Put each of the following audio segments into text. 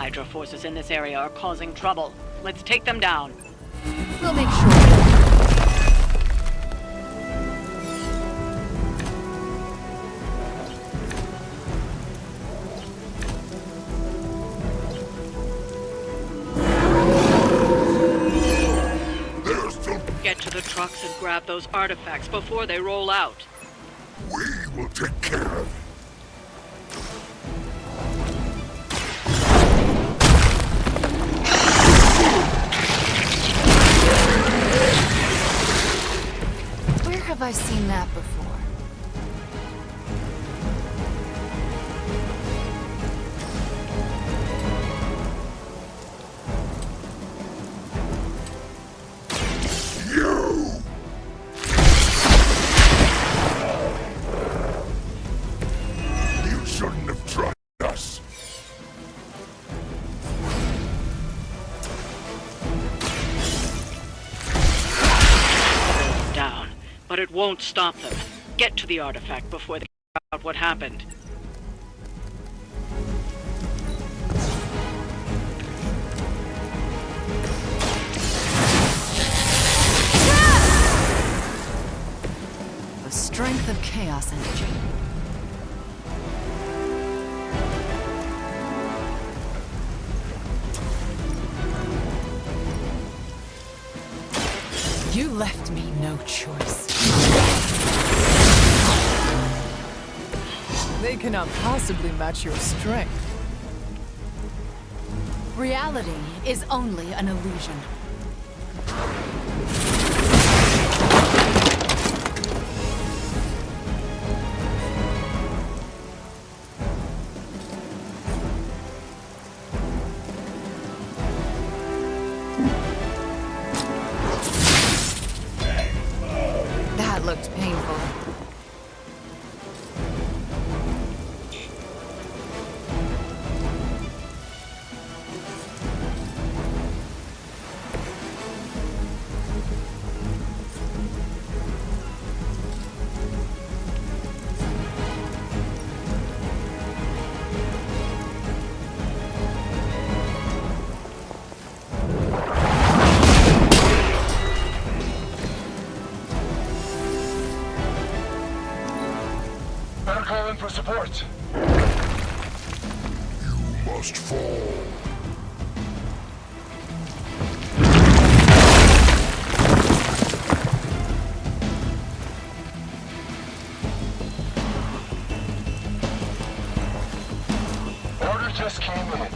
Hydra forces in this area are causing trouble. Let's take them down. We'll make sure. Get to the trucks and grab those artifacts before they roll out. We will take care of it. Where have I seen that before? You shouldn't have tried us. Down. But it won't stop them. Get to the artifact before they figure out what happened. The strength of chaos energy. You left me no choice. They cannot possibly match your strength. Reality is only an illusion. That looked painful. Better call in for support. You must fall. Order just came in.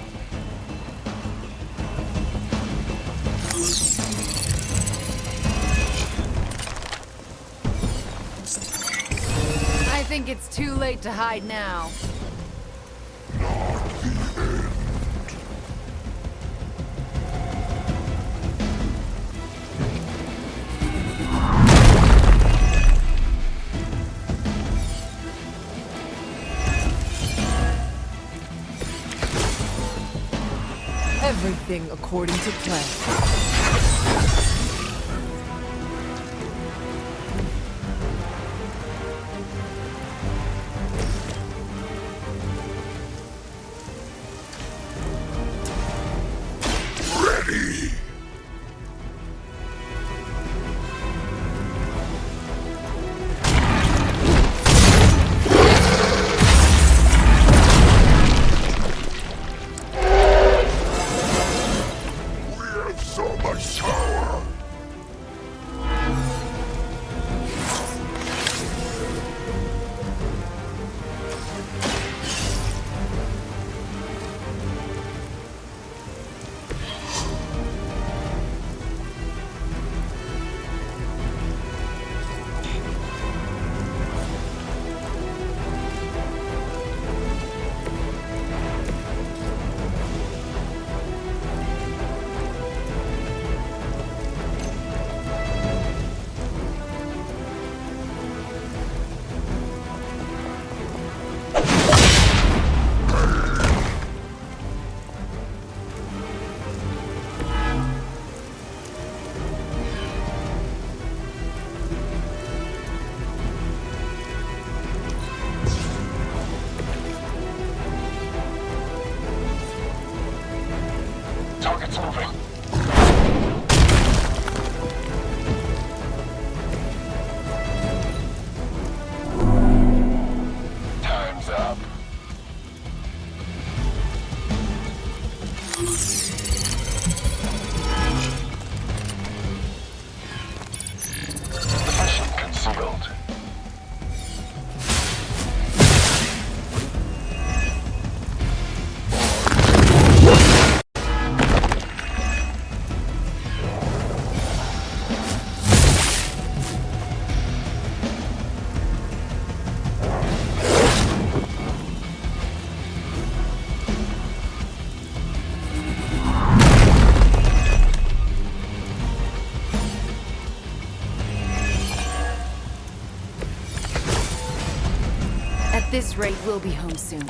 I think it's too late to hide now. Not the end. Everything according to plan. Ready! We have so much power! Mission concealed. At this rate, we'll be home soon.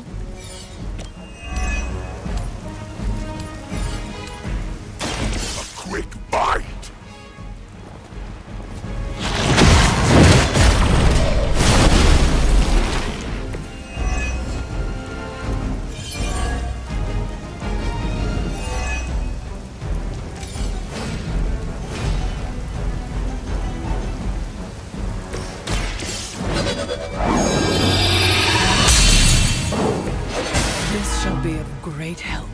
A quick bite. This shall be of great help.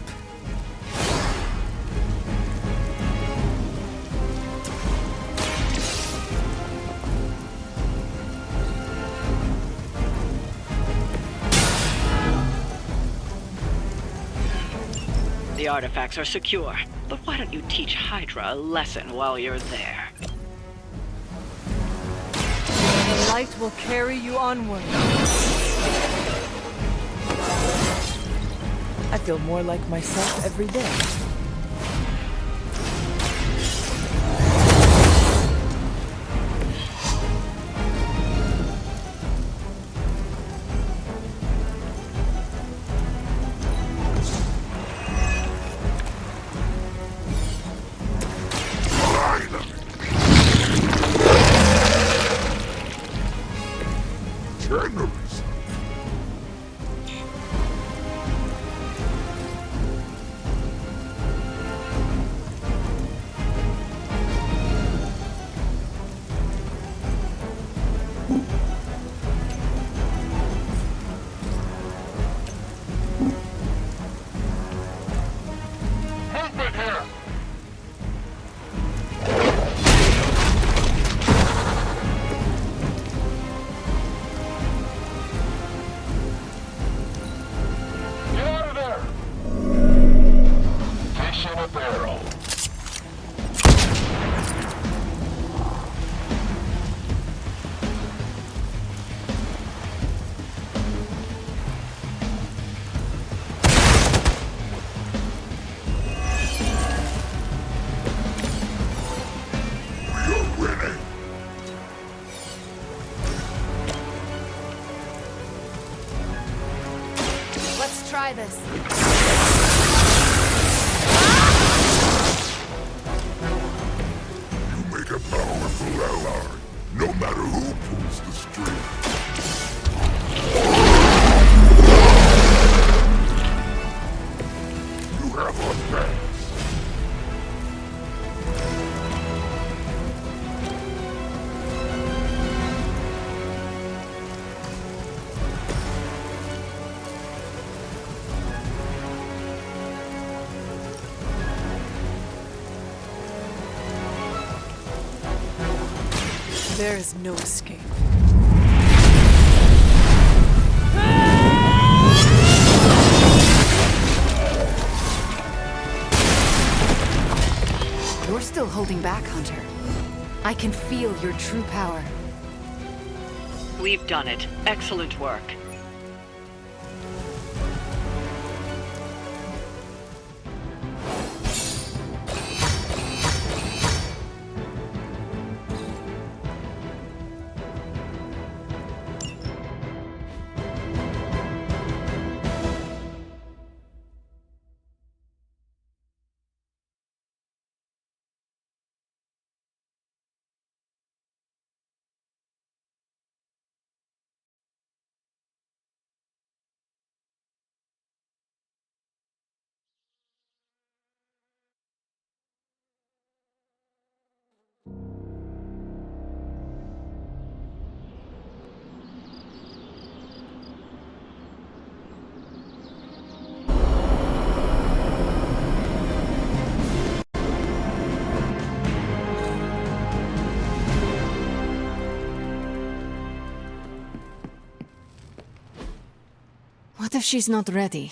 The artifacts are secure, but why don't you teach Hydra a lesson while you're there? The light will carry you onward. I feel more like myself every day. Generous. Movement here! Get out of there! Station a barrel. We are winning. Let's try this. You make a powerful ally, no matter who pulls the string. You have our thanks. There is no escape. You're still holding back, Hunter. I can feel your true power. We've done it. Excellent work. What if she's not ready?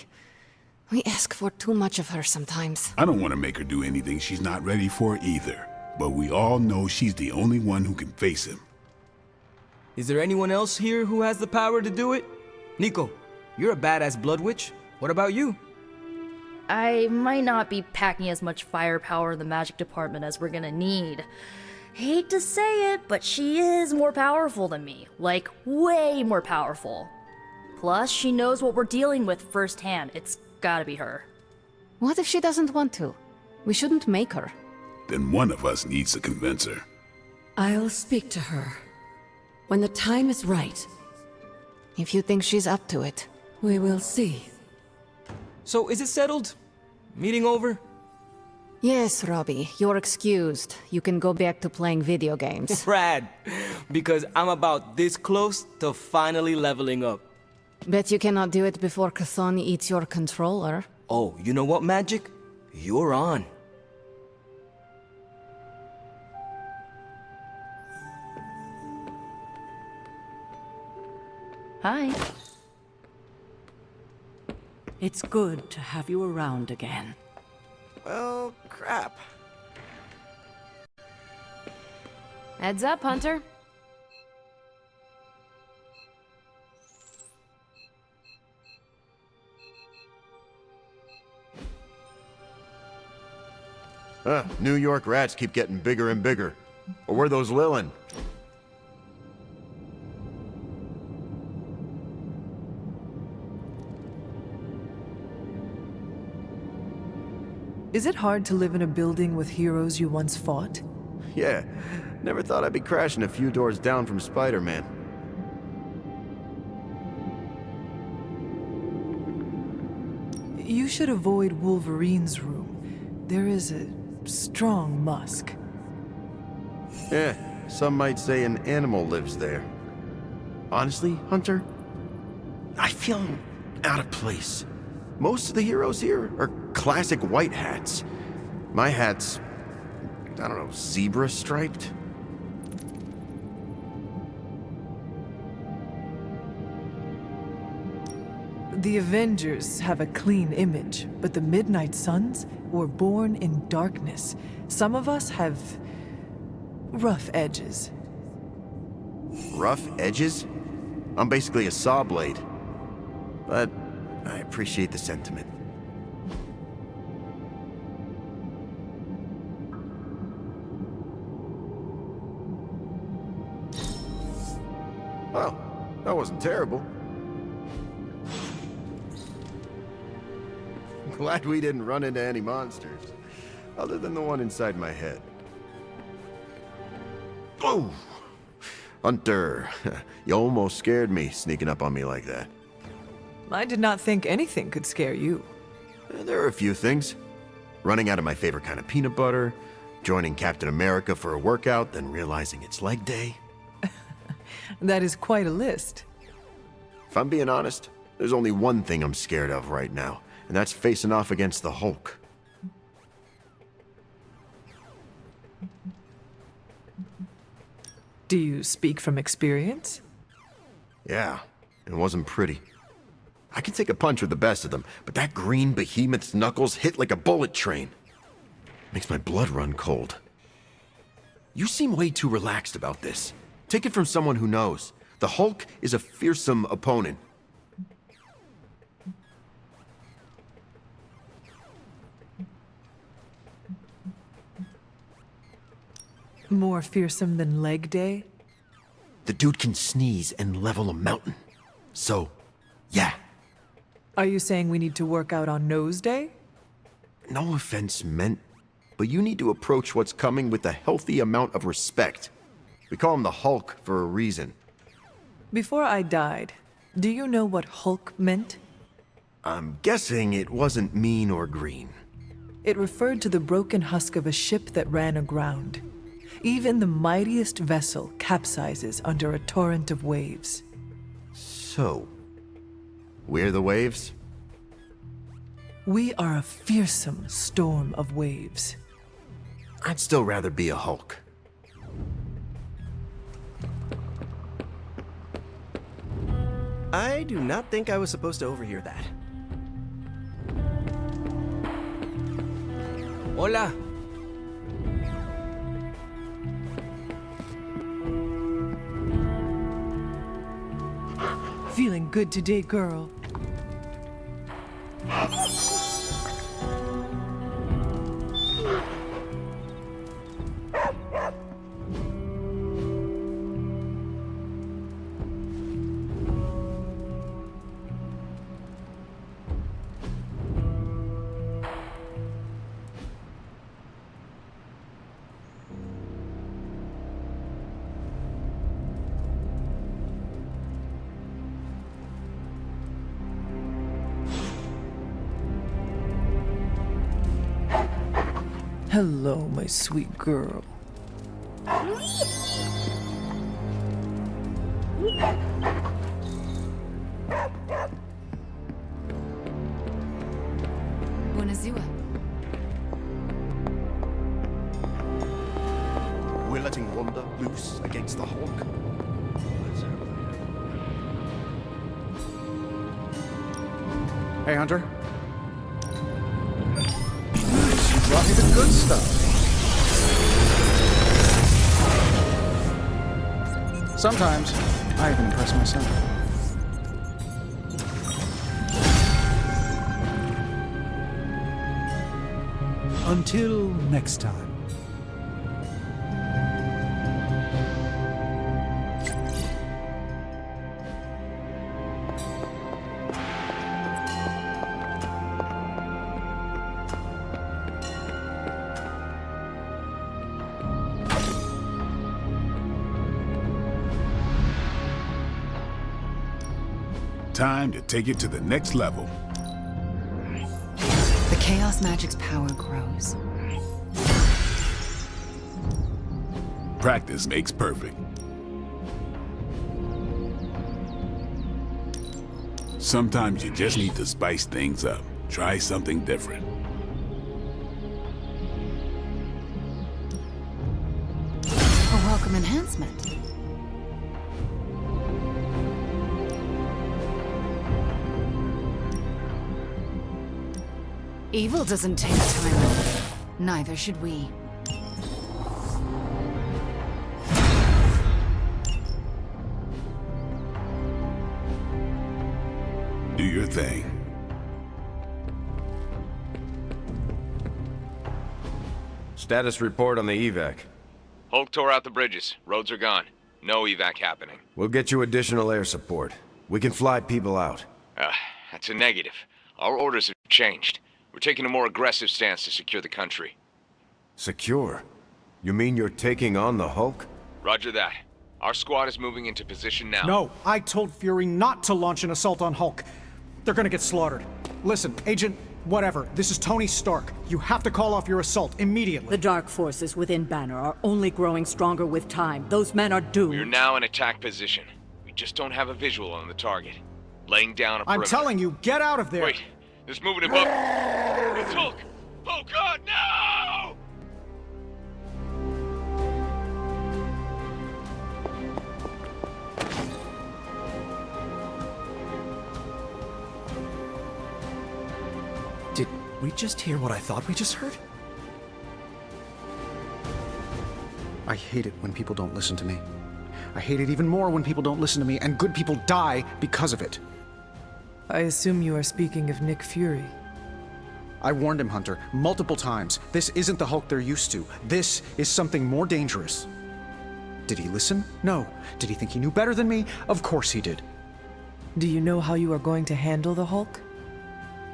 We ask for too much of her sometimes. I don't want to make her do anything she's not ready for either. But we all know she's the only one who can face him. Is there anyone else here who has the power to do it? Nico, you're a badass blood witch. What about you? I might not be packing as much firepower in the magic department as we're gonna need. Hate to say it, but she is more powerful than me. Like, way more powerful. Plus, she knows what we're dealing with firsthand. It's gotta be her. What if she doesn't want to? We shouldn't make her. Then one of us needs to convince her. I'll speak to her. When the time is right, If you think she's up to it. we will see. So, is it settled? Meeting over? Yes, Robbie, you're excused. You can go back to playing video games. Rad! Because I'm about this close to finally leveling up. Bet you cannot do it before Chthon eats your controller. Oh, you know what, Magic? You're on. Hi. It's good to have you around again. Well, crap. Heads up, Hunter. New York rats keep getting bigger and bigger. Or were those Lilin? Is it hard to live in a building with heroes you once fought? Yeah, never thought I'd be crashing a few doors down from Spider-Man. You should avoid Wolverine's room. There is a strong musk. Yeah, some might say an animal lives there. Honestly, Hunter, I feel out of place. Most of the heroes here are classic white hats. My hat's, I don't know, zebra striped? The Avengers have a clean image, but the Midnight Suns were born in darkness. Some of us have rough edges. Rough edges? I'm basically a saw blade. But I appreciate the sentiment. Well, that wasn't terrible. Glad we didn't run into any monsters, other than the one inside my head. Oh! Hunter, you almost scared me sneaking up on me like that. I did not think anything could scare you. There are a few things. Running out of my favorite kind of peanut butter, joining Captain America for a workout, then realizing it's leg day. That is quite a list. If I'm being honest, there's only one thing I'm scared of right now, and that's facing off against the Hulk. Do you speak from experience? Yeah, it wasn't pretty. I can take a punch with the best of them, but that green behemoth's knuckles hit like a bullet train. Makes my blood run cold. You seem way too relaxed about this. Take it from someone who knows. The Hulk is a fearsome opponent. More fearsome than Leg Day? The dude can sneeze and level a mountain. So, yeah. Are you saying we need to work out on Nose Day? No offense meant, but you need to approach what's coming with a healthy amount of respect. We call him the Hulk for a reason. Before I died, do you know what Hulk meant? I'm guessing it wasn't mean or green. It referred to the broken husk of a ship that ran aground. Even the mightiest vessel capsizes under a torrent of waves. So, we're the waves? We are a fearsome storm of waves. I'd still rather be a Hulk. I do not think I was supposed to overhear that. Hola. Feeling good today, girl. Hello, my sweet girl. Buonasera. We're letting Wanda loose against the Hulk. Hey, Hunter. You brought me the good stuff. Sometimes, I even impress myself. Until next time. Time to take it to the next level. The Chaos Magic's power grows. Practice makes perfect. Sometimes you just need to spice things up. Try something different. A welcome enhancement. Evil doesn't take time. Neither should we. Do your thing. Status report on the evac. Hulk tore out the bridges. Roads are gone. No evac happening. We'll get you additional air support. We can fly people out. That's a negative. Our orders have changed. We're taking a more aggressive stance to secure the country. Secure? You mean you're taking on the Hulk? Roger that. Our squad is moving into position now. No, I told Fury not to launch an assault on Hulk. They're gonna get slaughtered. Listen, Agent, whatever, this is Tony Stark. You have to call off your assault immediately. The dark forces within Banner are only growing stronger with time. Those men are doomed. We're now in attack position. We just don't have a visual on the target. Laying down a perimeter. I'm telling you, get out of there! Wait, there's movement above. It's Hulk! Oh God, no! Did we just hear what I thought we just heard? I hate it when people don't listen to me. I hate it even more when people don't listen to me, and good people die because of it. I assume you are speaking of Nick Fury. I warned him, Hunter, multiple times. This isn't the Hulk they're used to. This is something more dangerous. Did he listen? No. Did he think he knew better than me? Of course he did. Do you know how you are going to handle the Hulk?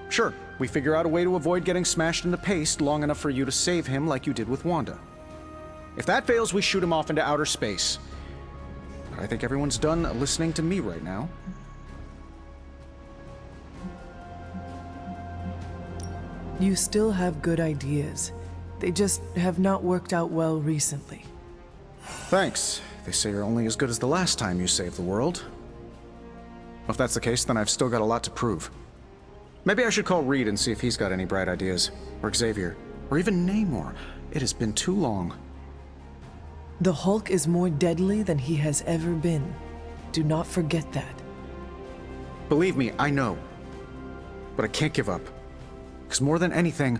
Sure. We figure out a way to avoid getting smashed into paste long enough for you to save him like you did with Wanda. If that fails, we shoot him off into outer space. But I think everyone's done listening to me right now. You still have good ideas. They just have not worked out well recently. Thanks. They say you're only as good as the last time you saved the world. If that's the case, then I've still got a lot to prove. Maybe I should call Reed and see if he's got any bright ideas. Or Xavier. Or even Namor. It has been too long. The Hulk is more deadly than he has ever been. Do not forget that. Believe me, I know. But I can't give up. Because more than anything,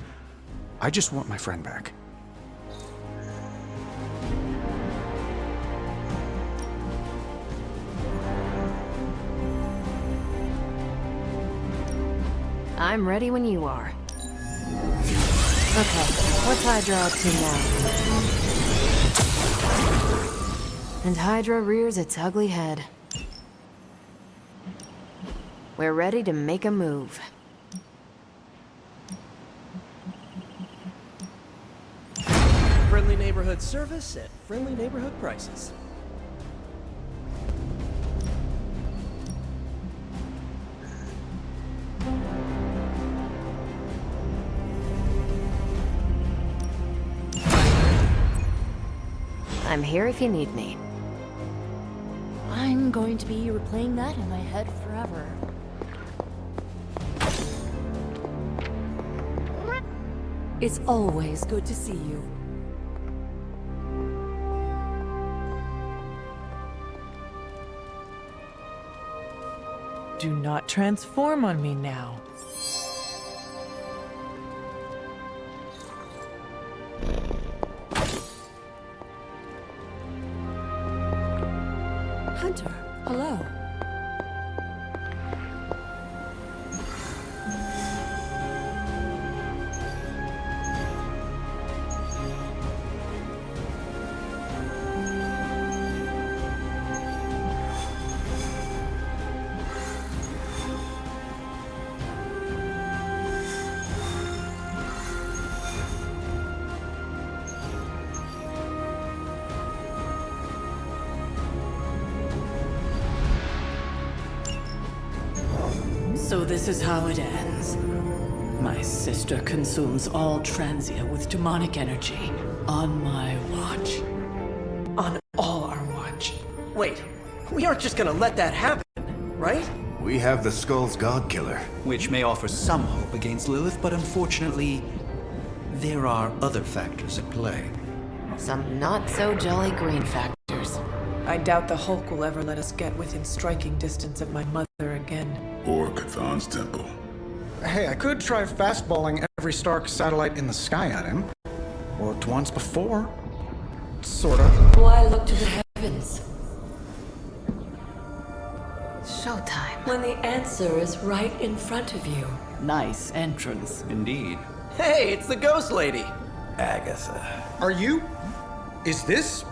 I just want my friend back. I'm ready when you are. Okay, what's Hydra up to now? And Hydra rears its ugly head. We're ready to make a move. Friendly neighborhood service at friendly neighborhood prices. I'm here if you need me. I'm going to be replaying that in my head forever. It's always good to see you. Do not transform on me now. Hunter, hello. So this is how it ends. My sister consumes all Transia with demonic energy on my watch. On all our watch. Wait, we aren't just gonna let that happen, right? We have the Skull's God Killer. Which may offer some hope against Lilith, but unfortunately, there are other factors at play. Some not-so-jolly green factors. I doubt the Hulk will ever let us get within striking distance of my mother again. Or Chthon's temple. Hey, I could try fastballing every Stark satellite in the sky at him. Worked once before. Sorta. Why look to the heavens? Showtime. When the answer is right in front of you. Nice entrance. Indeed. Hey, it's the Ghost Lady! Agatha. Are you? Is this?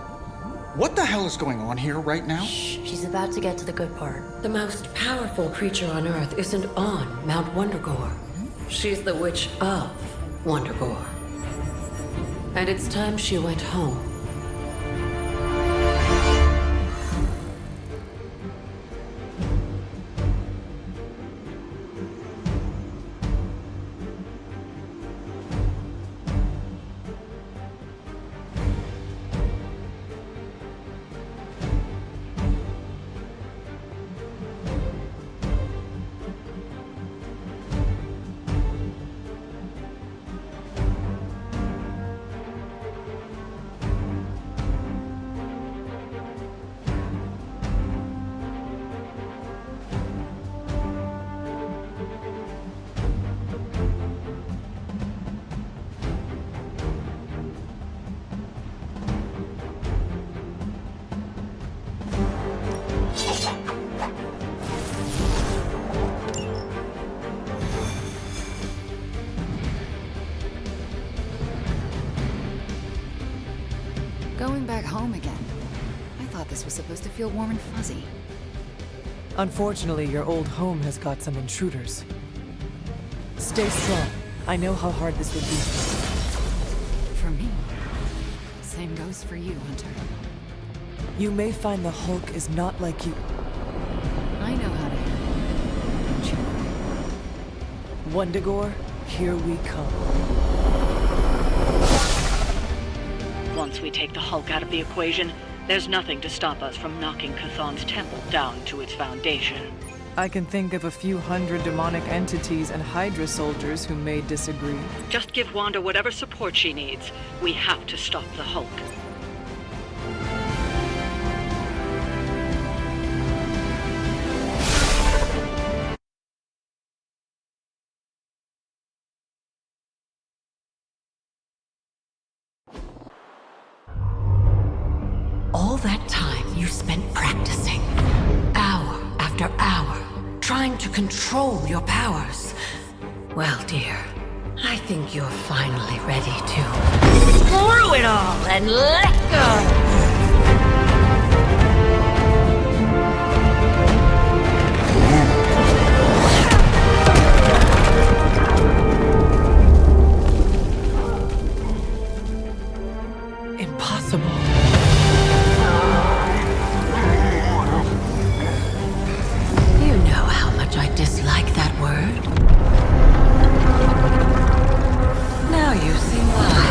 What the hell is going on here right now? She's about to get to the good part. The most powerful creature on Earth isn't on Mount Wondergore. She's the witch of Wondergore. And it's time she went home. Going back home again. I thought this was supposed to feel warm and fuzzy. Unfortunately, your old home has got some intruders. Stay strong. I know how hard this would be. For me. Same goes for you, Hunter. You may find the Hulk is not like you. I know how to handle it. Don't you? Wondergore, here we come. Once we take the Hulk out of the equation, there's nothing to stop us from knocking Chthon's temple down to its foundation. I can think of a few hundred demonic entities and Hydra soldiers who may disagree. Just give Wanda whatever support she needs. We have to stop the Hulk. that time you spent practicing, hour after hour, trying to control your powers. Well, dear, I think you're finally ready to screw it all and let go! Impossible. You know how much I dislike that word. Now you see why.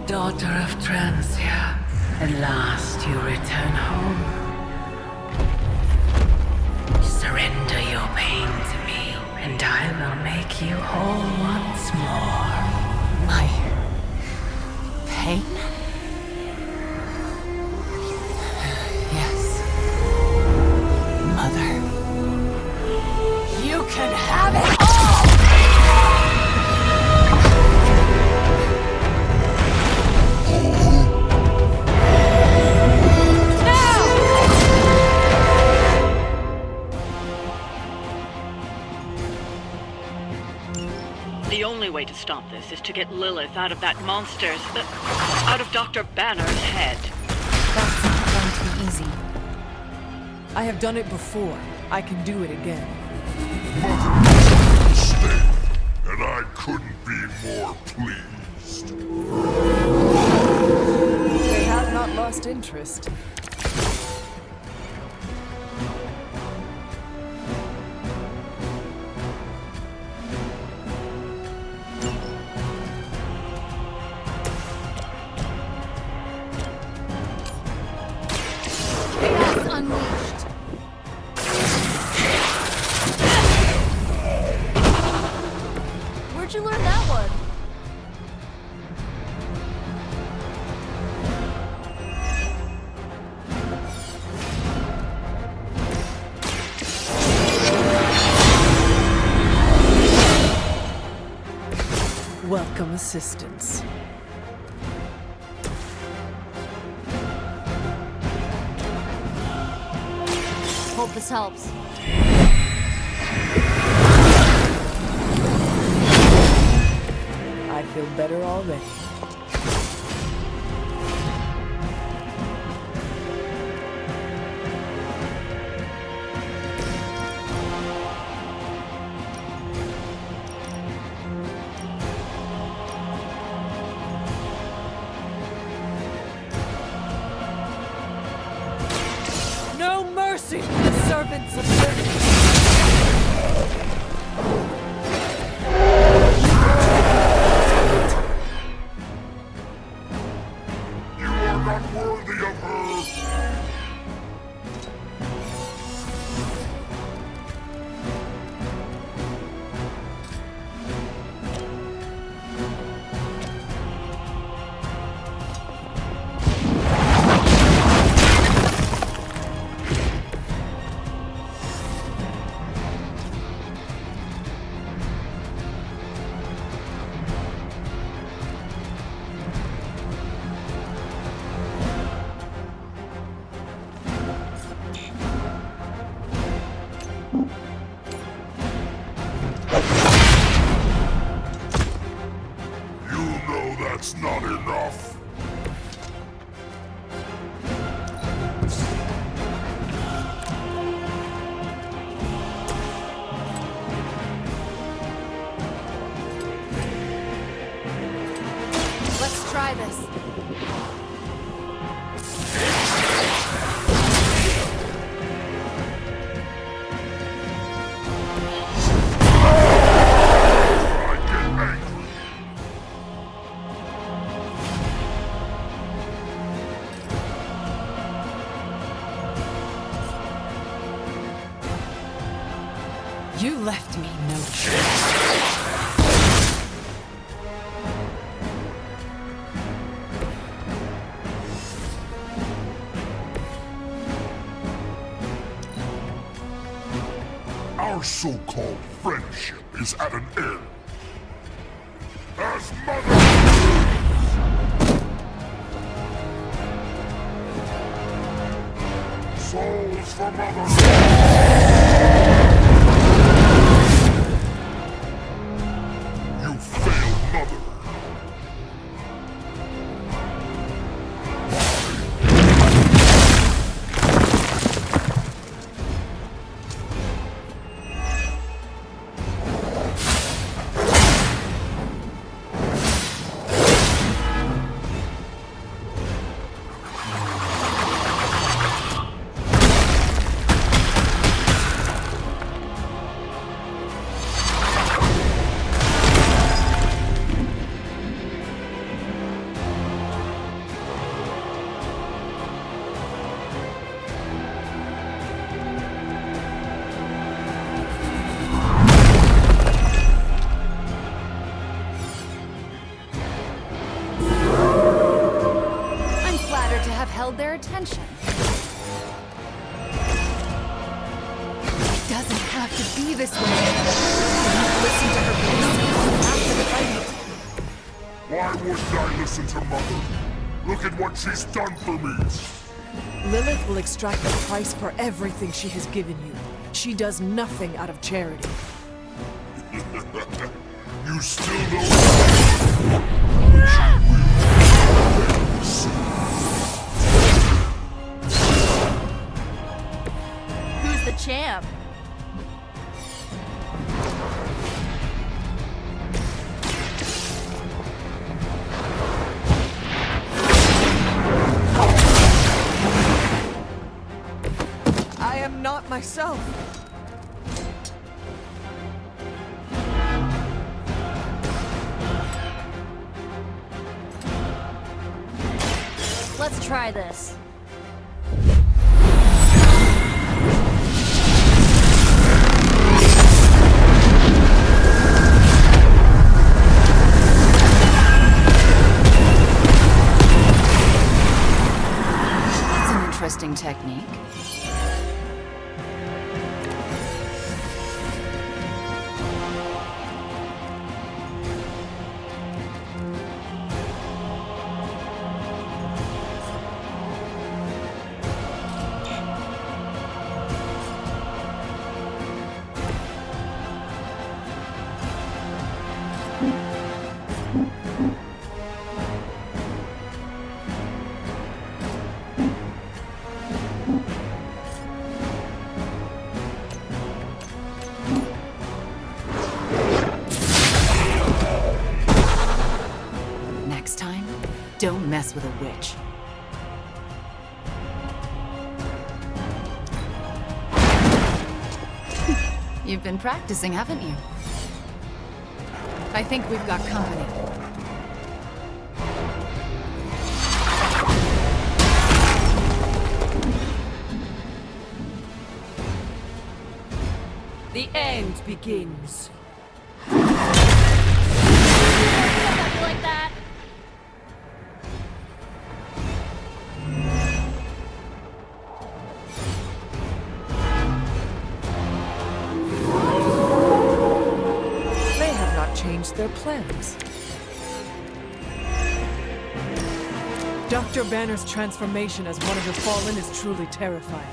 Daughter of Transia, at last you return home. Surrender your pain to me, and I will make you whole once more. My pain? Yes. Mother. You can have it all! The only way to stop this is to get Lilith out of that out of Dr. Banner's head. That's not going to be easy. I have done it before. I can do it again. Mistake, and I couldn't be more pleased. They have not lost interest. Unleashed. Where'd you learn that one? Welcome assistance. Hope this helps. I feel better already. No mercy for the servants of Lilith! You are not worthy of her! You know that's not enough. Let's try this. You left me no choice. Our so-called friendship is at an end. Souls for Mother! You failed Mother! Held their attention. It doesn't have to be this way. Listen to her voice after the fight. Why wouldn't I listen to Mother? Look at what she's done for me! Lilith will extract the price for everything she has given you. She does nothing out of charity. You still don't... Who's the champ? I am not myself. Let's try this. That's an interesting technique. Next time, don't mess with a witch. You've been practicing, haven't you? I think we've got company. The end begins. Like that. They have not changed their plans. Dr. Banner's transformation as one of the Fallen is truly terrifying.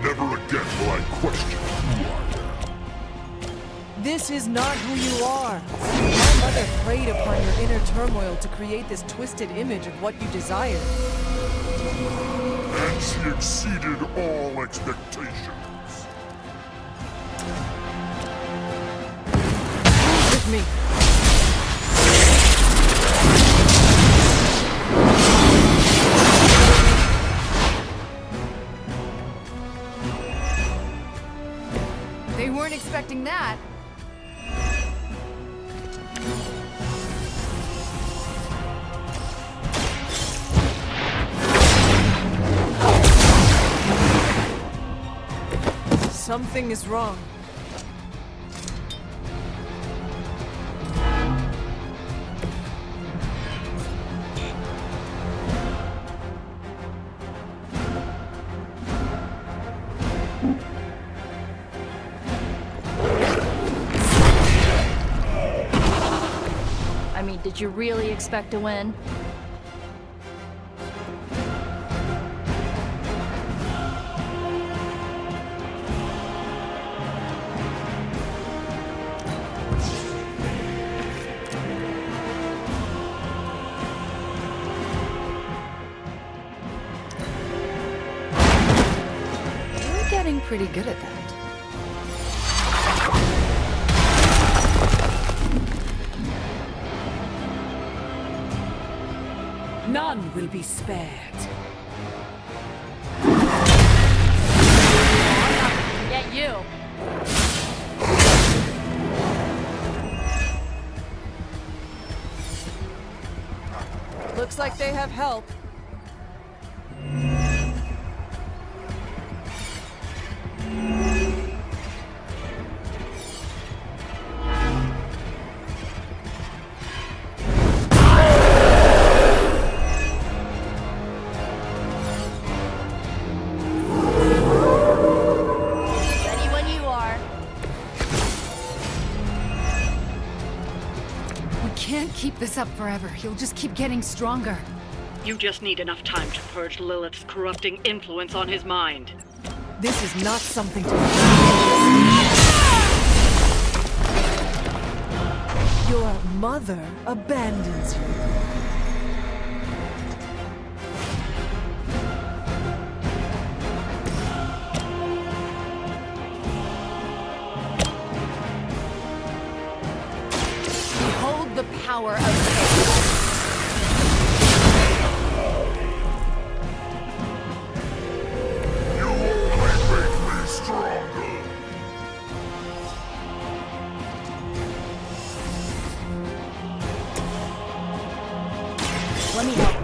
Never again will I question who I am. This is not who you are. My mother preyed upon your inner turmoil to create this twisted image of what you desired. And she exceeded all expectations. With me. They weren't expecting that. Something is wrong. I mean, did you really expect to win? getting pretty good at that. None will be spared. Get you. Looks like they have help. Ready when you are. We can't keep this up forever. He'll just keep getting stronger. You just need enough time to purge Lilith's corrupting influence on his mind. This is not something to... Your mother abandons you. Behold the power of chaos. Let me help.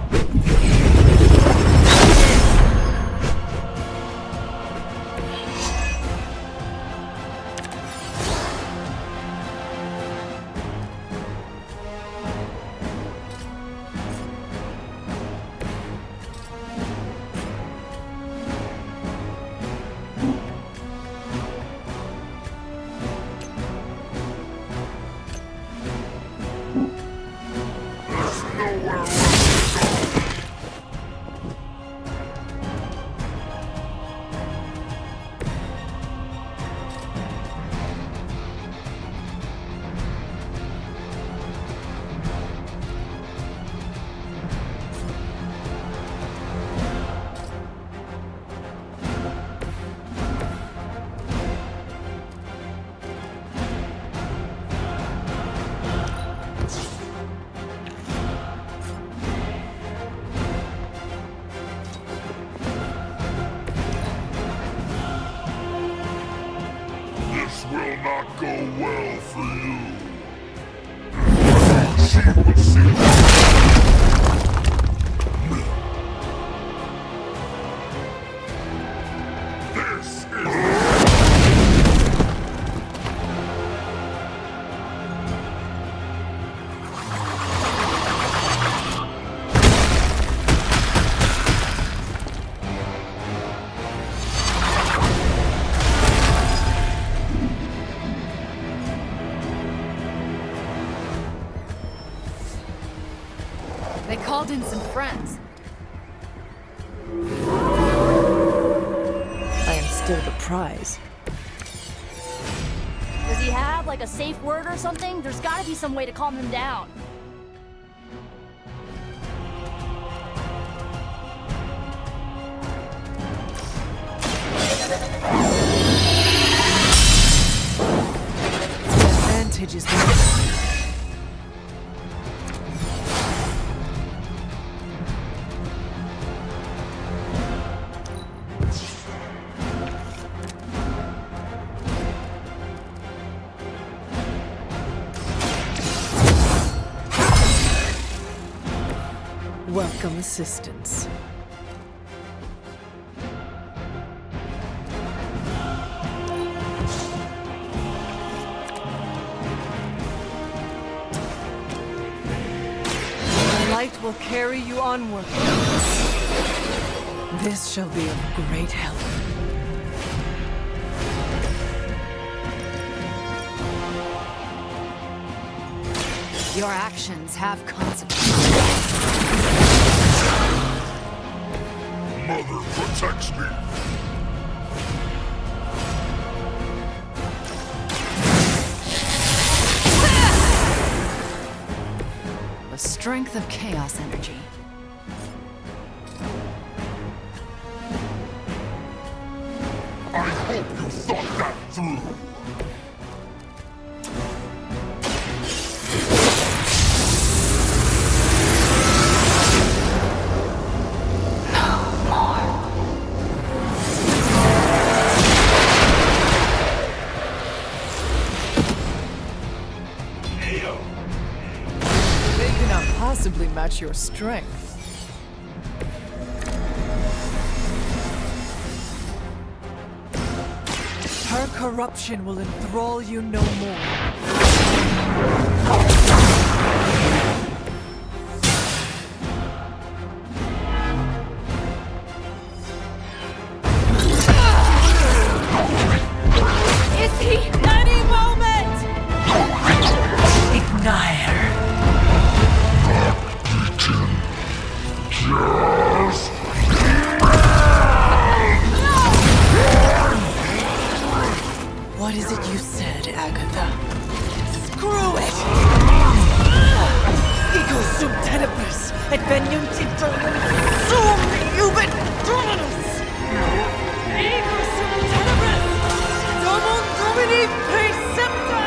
This will not go well for you. She will see. This is... They called in some friends. I am still the prize. Does he have like a safe word or something? There's gotta be some way to calm him down. The advantage is mine. Welcome assistance. The light will carry you onward. This shall be of great help. Your actions have consequences. Mother protects me. The strength of chaos energy. I through. They cannot possibly match your strength. Her corruption will enthrall you no more. Is he? Any moment! Ignite her. What is it you said, Agatha? Screw it! Ego sum tenebris, et venium titanium sum iubit dominus! Ego sum tenebris, domum domini precepta!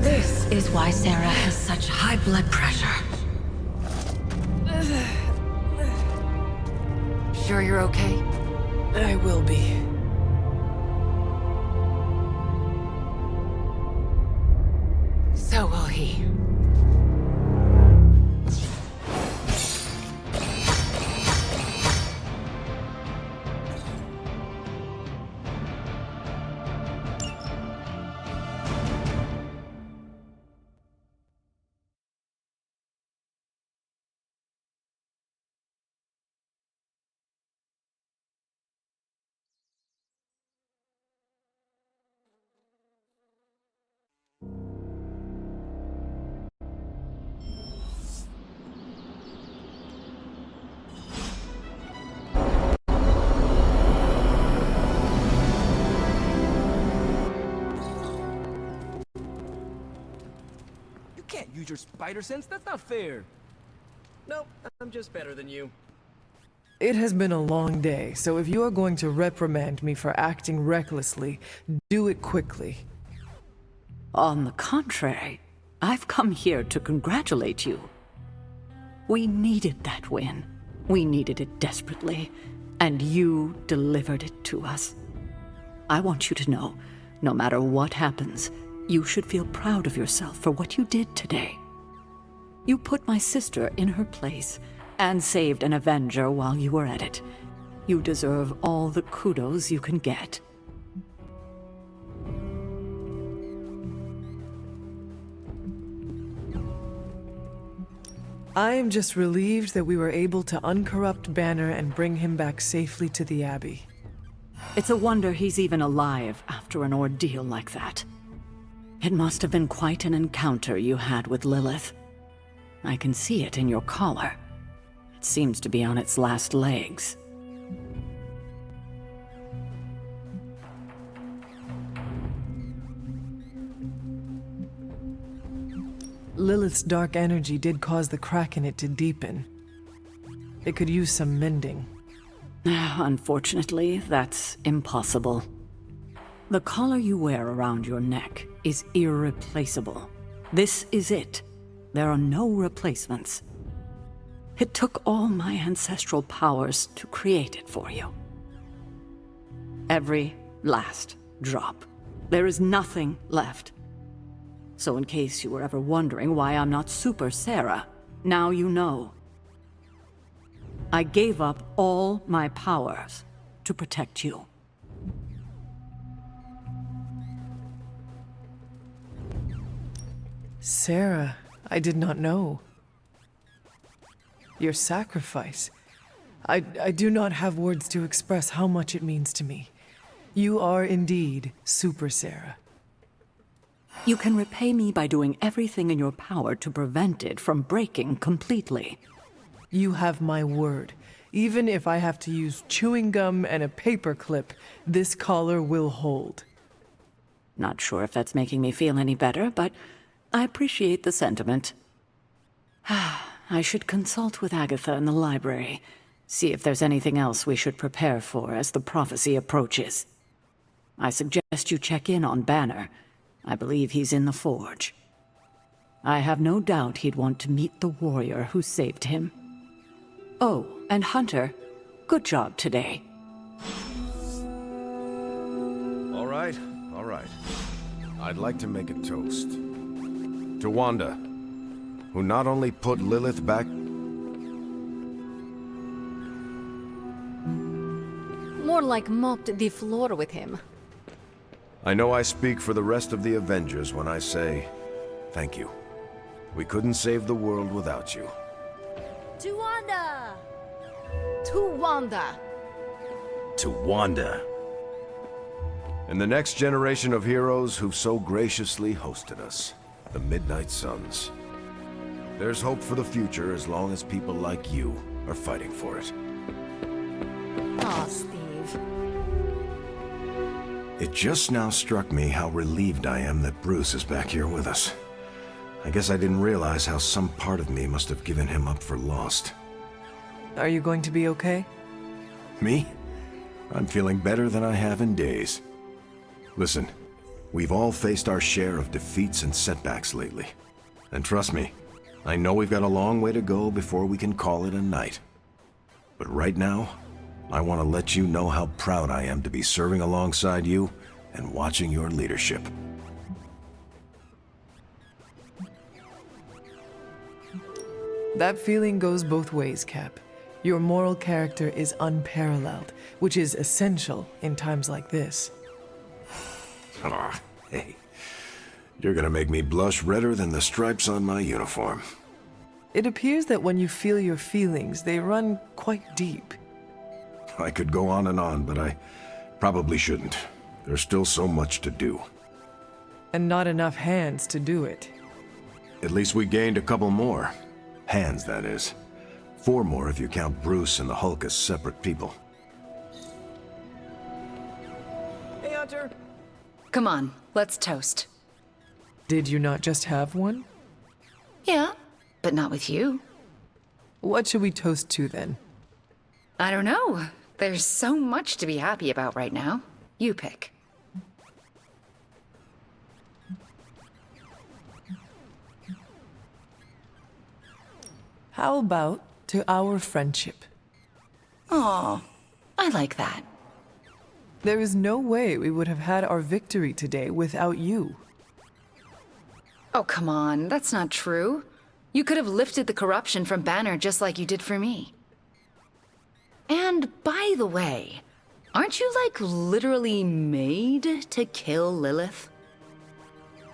This is why Sarah has such high blood pressure. Sure you're okay? I will be. So will he. You can't use your spider sense, that's not fair. Nope, I'm just better than you. It has been a long day, so if you are going to reprimand me for acting recklessly, do it quickly. On the contrary, I've come here to congratulate you. We needed that win. We needed it desperately, and you delivered it to us. I want you to know, no matter what happens, you should feel proud of yourself for what you did today. You put my sister in her place and saved an Avenger while you were at it. You deserve all the kudos you can get. I am just relieved that we were able to uncorrupt Banner and bring him back safely to the Abbey. It's a wonder he's even alive after an ordeal like that. It must have been quite an encounter you had with Lilith. I can see it in your collar. It seems to be on its last legs. Lilith's dark energy did cause the crack in it to deepen. It could use some mending. Unfortunately, that's impossible. The collar you wear around your neck is irreplaceable. This is it. There are no replacements. It took all my ancestral powers to create it for you. Every last drop. There is nothing left. So in case you were ever wondering why I'm not Super Sarah, now you know. I gave up all my powers to protect you. Sarah, I did not know. Your sacrifice. I do not have words to express how much it means to me. You are indeed Super Sarah. You can repay me by doing everything in your power to prevent it from breaking completely. You have my word. Even if I have to use chewing gum and a paperclip, this collar will hold. Not sure if that's making me feel any better, but I appreciate the sentiment. I should consult with Agatha in the library, see if there's anything else we should prepare for as the prophecy approaches. I suggest you check in on Banner. I believe he's in the forge. I have no doubt he'd want to meet the warrior who saved him. Oh, and Hunter, good job today. All right, all right. I'd like to make a toast. To Wanda, who not only put Lilith back... More like mopped the floor with him. I know I speak for the rest of the Avengers when I say thank you. We couldn't save the world without you. To Wanda! To Wanda! To Wanda. And the next generation of heroes who've so graciously hosted us, the Midnight Suns. There's hope for the future as long as people like you are fighting for it. Aw, Steve. It just now struck me how relieved I am that Bruce is back here with us. I guess I didn't realize how some part of me must have given him up for lost. Are you going to be okay? Me? I'm feeling better than I have in days. Listen, we've all faced our share of defeats and setbacks lately. And trust me, I know we've got a long way to go before we can call it a night. But right now, I want to let you know how proud I am to be serving alongside you and watching your leadership. That feeling goes both ways, Cap. Your moral character is unparalleled, which is essential in times like this. Ah, hey. You're gonna make me blush redder than the stripes on my uniform. It appears that when you feel your feelings, they run quite deep. I could go on, but I probably shouldn't. There's still so much to do. And not enough hands to do it. At least we gained a couple more. Hands, that is. 4 more if you count Bruce and the Hulk as separate people. Hey, Hunter! Come on, let's toast. Did you not just have one? Yeah, but not with you. What should we toast to then? I don't know. There's so much to be happy about right now. You pick. How about to our friendship? Aw, I like that. There is no way we would have had our victory today without you. Oh, come on, that's not true. You could have lifted the corruption from Banner just like you did for me. And by the way, aren't you like literally made to kill Lilith?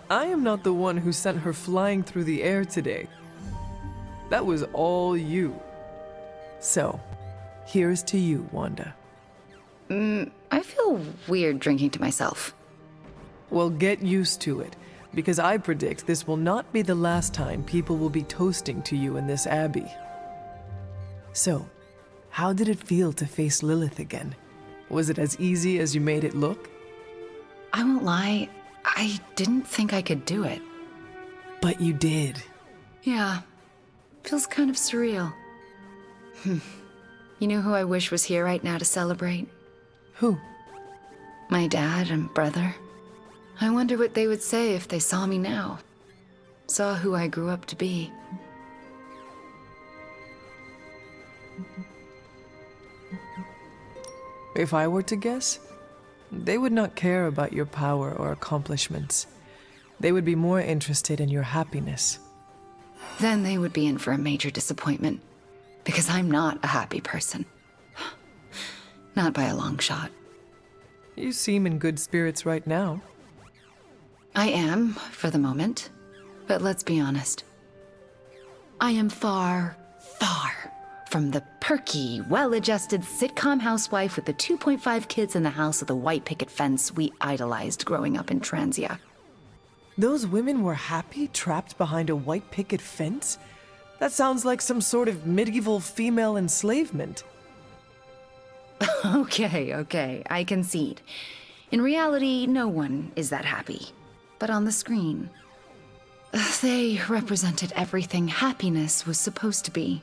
I am not the one who sent her flying through the air today. That was all you. So, here's to you, Wanda. I feel weird drinking to myself. Well, get used to it, because I predict this will not be the last time people will be toasting to you in this abbey. So, how did it feel to face Lilith again? Was it as easy as you made it look? I won't lie, I didn't think I could do it. But you did. Yeah, feels kind of surreal. You know who I wish was here right now to celebrate? Who? My dad and brother. I wonder what they would say if they saw me now. Saw who I grew up to be. If I were to guess, they would not care about your power or accomplishments. They would be more interested in your happiness. Then they would be in for a major disappointment, because I'm not a happy person. Not by a long shot. You seem in good spirits right now. I am, for the moment. But let's be honest. I am far, far from the perky, well-adjusted sitcom housewife with the 2.5 kids in the house with the white picket fence we idolized growing up in Transia. Those women were happy trapped behind a white picket fence? That sounds like some sort of medieval female enslavement. Okay, I concede. In reality, no one is that happy. But on the screen, They represented everything happiness was supposed to be,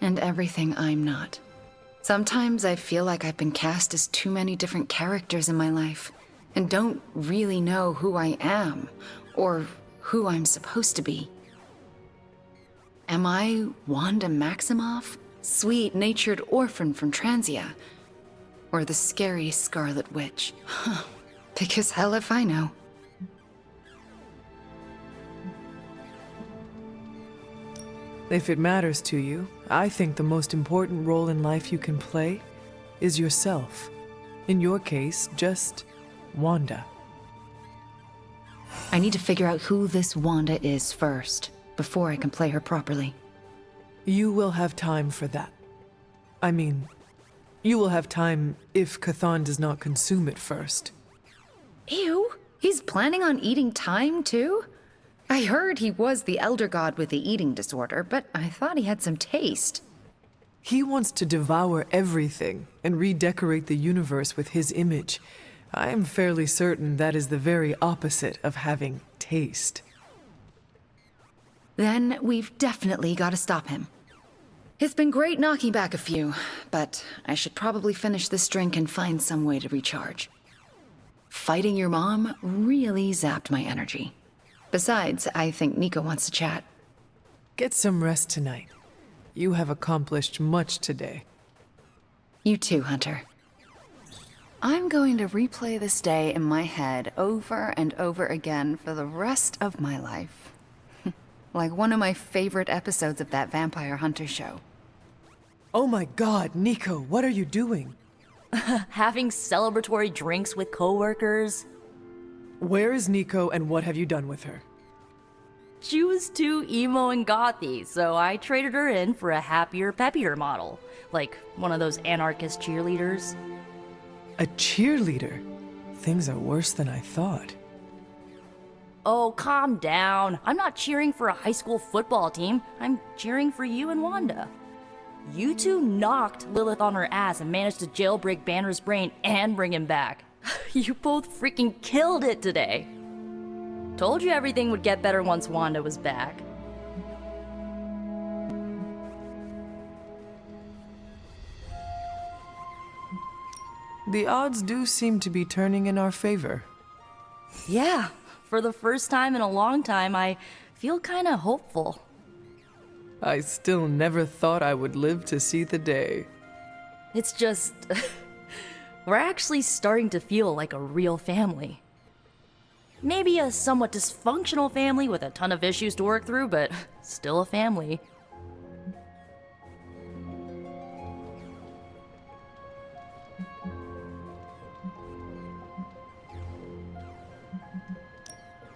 and everything I'm not. Sometimes I feel like I've been cast as too many different characters in my life, and don't really know who I am, or who I'm supposed to be. Am I Wanda Maximoff, sweet-natured orphan from Transia? Or the scary Scarlet Witch? Because hell if I know. If it matters to you, I think the most important role in life you can play is yourself. In your case, just Wanda. I need to figure out who this Wanda is first, before I can play her properly. You will have time for that. I mean, you will have time if Chthon does not consume it first. Ew, he's planning on eating time too? I heard he was the elder god with the eating disorder, but I thought he had some taste. He wants to devour everything and redecorate the universe with his image. I am fairly certain that is the very opposite of having taste. Then we've definitely got to stop him. It's been great knocking back a few, but I should probably finish this drink and find some way to recharge. Fighting your mom really zapped my energy. Besides, I think Nico wants to chat. Get some rest tonight. You have accomplished much today. You too, Hunter. I'm going to replay this day in my head over and over again for the rest of my life. Like one of my favorite episodes of that Vampire Hunter show. Oh my god, Nico, what are you doing? Having celebratory drinks with coworkers. Where is Nico and what have you done with her? She was too emo and gothy, so I traded her in for a happier, peppier model. Like one of those anarchist cheerleaders. A cheerleader? Things are worse than I thought. Oh, calm down. I'm not cheering for a high school football team. I'm cheering for you and Wanda. You two knocked Lilith on her ass and managed to jailbreak Banner's brain and bring him back. You both freaking killed it today. Told you everything would get better once Wanda was back. The odds do seem to be turning in our favor. Yeah, for the first time in a long time, I feel kinda hopeful. I still never thought I would live to see the day. It's just... we're actually starting to feel like a real family. Maybe a somewhat dysfunctional family with a ton of issues to work through, but still a family.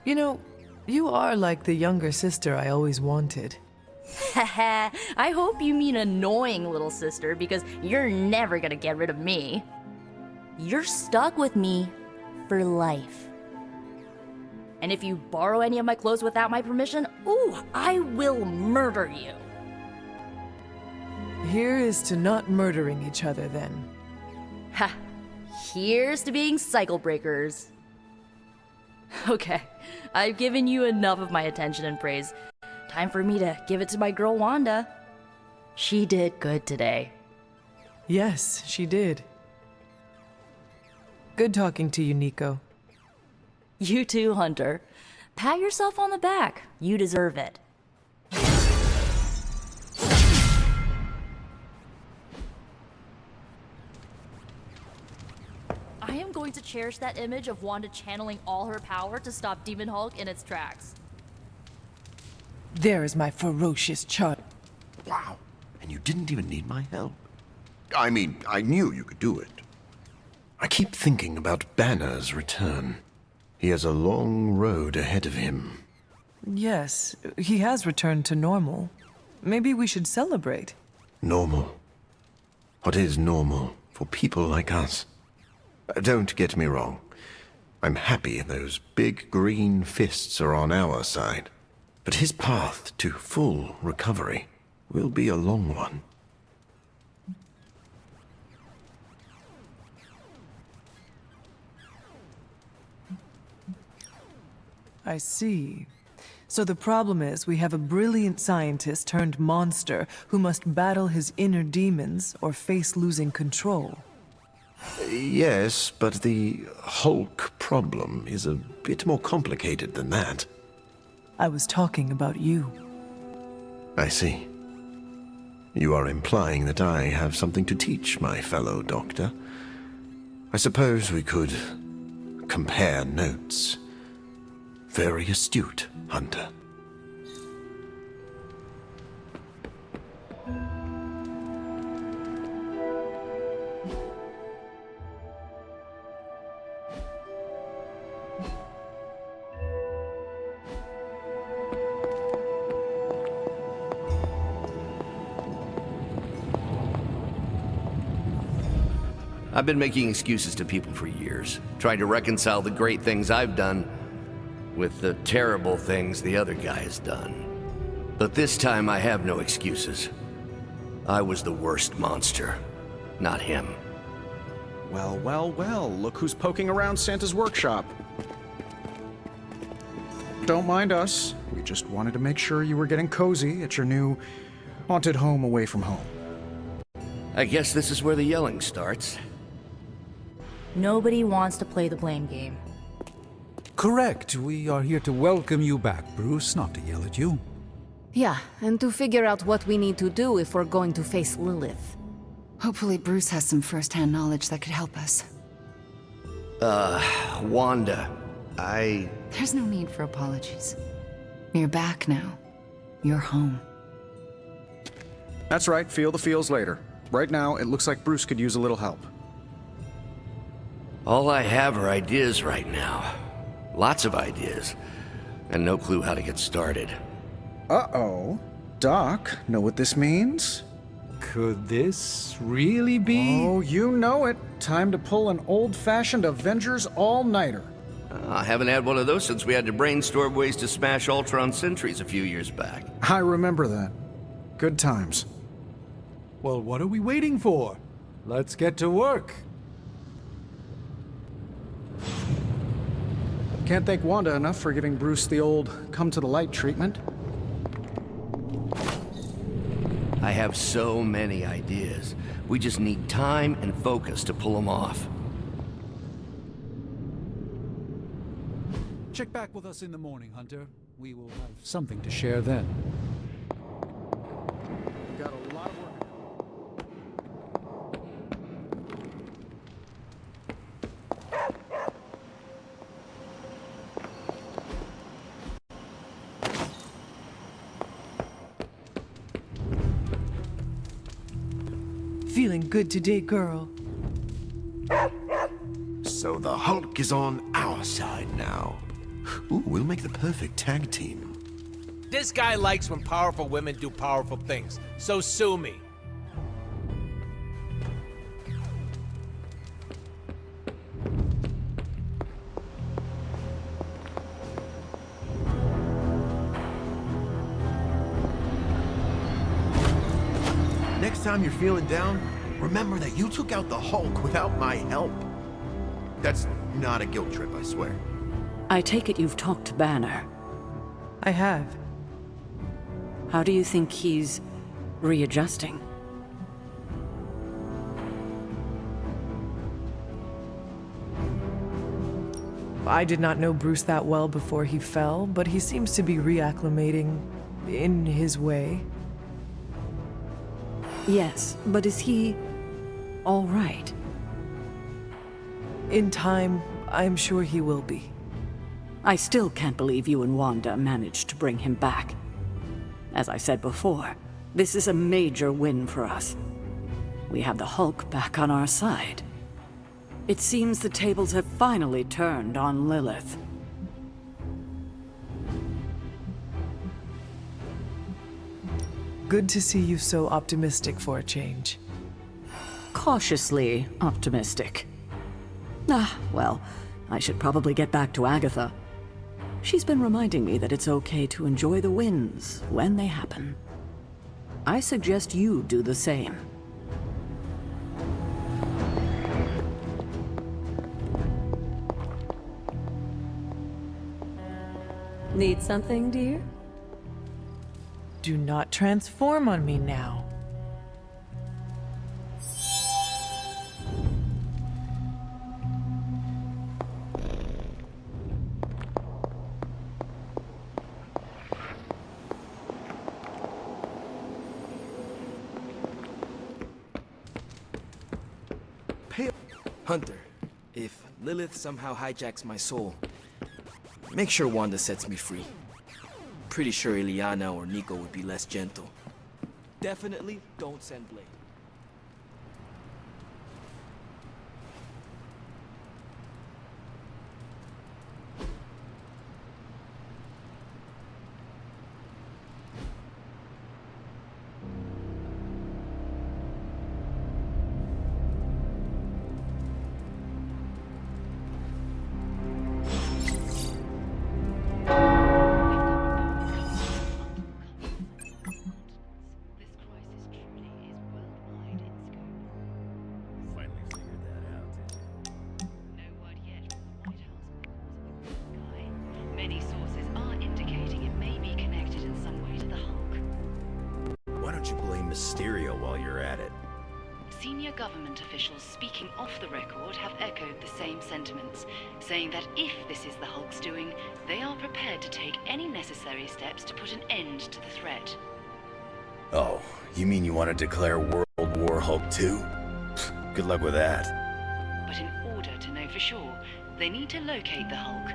You know, you are like the younger sister I always wanted. Haha, I hope you mean annoying little sister, because you're never gonna get rid of me. You're stuck with me for life. And if you borrow any of my clothes without my permission, ooh, I will murder you. Here is to not murdering each other, then. Ha! Here's to being cycle breakers. Okay, I've given you enough of my attention and praise. Time for me to give it to my girl Wanda. She did good today. Yes, she did. Good talking to you, Nico. You too, Hunter. Pat yourself on the back. You deserve it. I am going to cherish that image of Wanda channeling all her power to stop Demon Hulk in its tracks. There is my ferocious chart. Wow. And you didn't even need my help. I mean, I knew you could do it. I keep thinking about Banner's return. He has a long road ahead of him. Yes, he has returned to normal. Maybe we should celebrate. Normal. What is normal for people like us? Don't get me wrong. I'm happy those big green fists are on our side. But his path to full recovery will be a long one. I see. So the problem is, we have a brilliant scientist turned monster who must battle his inner demons or face losing control. Yes, but the Hulk problem is a bit more complicated than that. I was talking about you. I see. You are implying that I have something to teach my fellow doctor. I suppose we could compare notes. Very astute, Hunter. I've been making excuses to people for years, trying to reconcile the great things I've done with the terrible things the other guy has done. But this time I have no excuses. I was the worst monster, not him. Well, well, well, look who's poking around Santa's workshop. Don't mind us. We just wanted to make sure you were getting cozy at your new haunted home away from home. I guess this is where the yelling starts. Nobody wants to play the blame game. Correct. We are here to welcome you back, Bruce, not to yell at you. Yeah, and to figure out what we need to do if we're going to face Lilith. Hopefully Bruce has some first-hand knowledge that could help us. Wanda, There's no need for apologies. You're back now. You're home. That's right, feel the feels later. Right now, it looks like Bruce could use a little help. All I have are ideas right now. Lots of ideas. And no clue how to get started. Uh-oh. Doc, know what this means? Could this really be? Oh, you know it. Time to pull an old-fashioned Avengers all-nighter. I haven't had one of those since we had to brainstorm ways to smash Ultron sentries a few years back. I remember that. Good times. Well, what are we waiting for? Let's get to work. Can't thank Wanda enough for giving Bruce the old come-to-the-light treatment. I have so many ideas. We just need time and focus to pull them off. Check back with us in the morning, Hunter. We will have something to share then. Got a lot of work. Feeling good today, girl. So the Hulk is on our side now. Ooh, we'll make the perfect tag team. This guy likes when powerful women do powerful things, so sue me. Next time you're feeling down, remember that you took out the Hulk without my help. That's not a guilt trip, I swear. I take it you've talked to Banner. I have. How do you think he's readjusting? I did not know Bruce that well before he fell, but he seems to be reacclimating in his way. Yes, but is he all right? In time, I'm sure he will be. I still can't believe you and Wanda managed to bring him back. As I said before, this is a major win for us. We have the Hulk back on our side. It seems the tables have finally turned on Lilith. Good to see you so optimistic for a change. Cautiously optimistic. Well, I should probably get back to Agatha. She's been reminding me that it's okay to enjoy the wins when they happen. I suggest you do the same. Need something, dear? Do not transform on me now. Hunter, if Lilith somehow hijacks my soul, make sure Wanda sets me free. Pretty sure Ileana or Nico would be less gentle. Definitely don't send Blade. Many sources are indicating it may be connected in some way to the Hulk. Why don't you blame Mysterio while you're at it? Senior government officials speaking off the record have echoed the same sentiments, saying that if this is the Hulk's doing, they are prepared to take any necessary steps to put an end to the threat. Oh, you mean you want to declare World War Hulk 2? Good luck with that. But in order to know for sure, they need to locate the Hulk,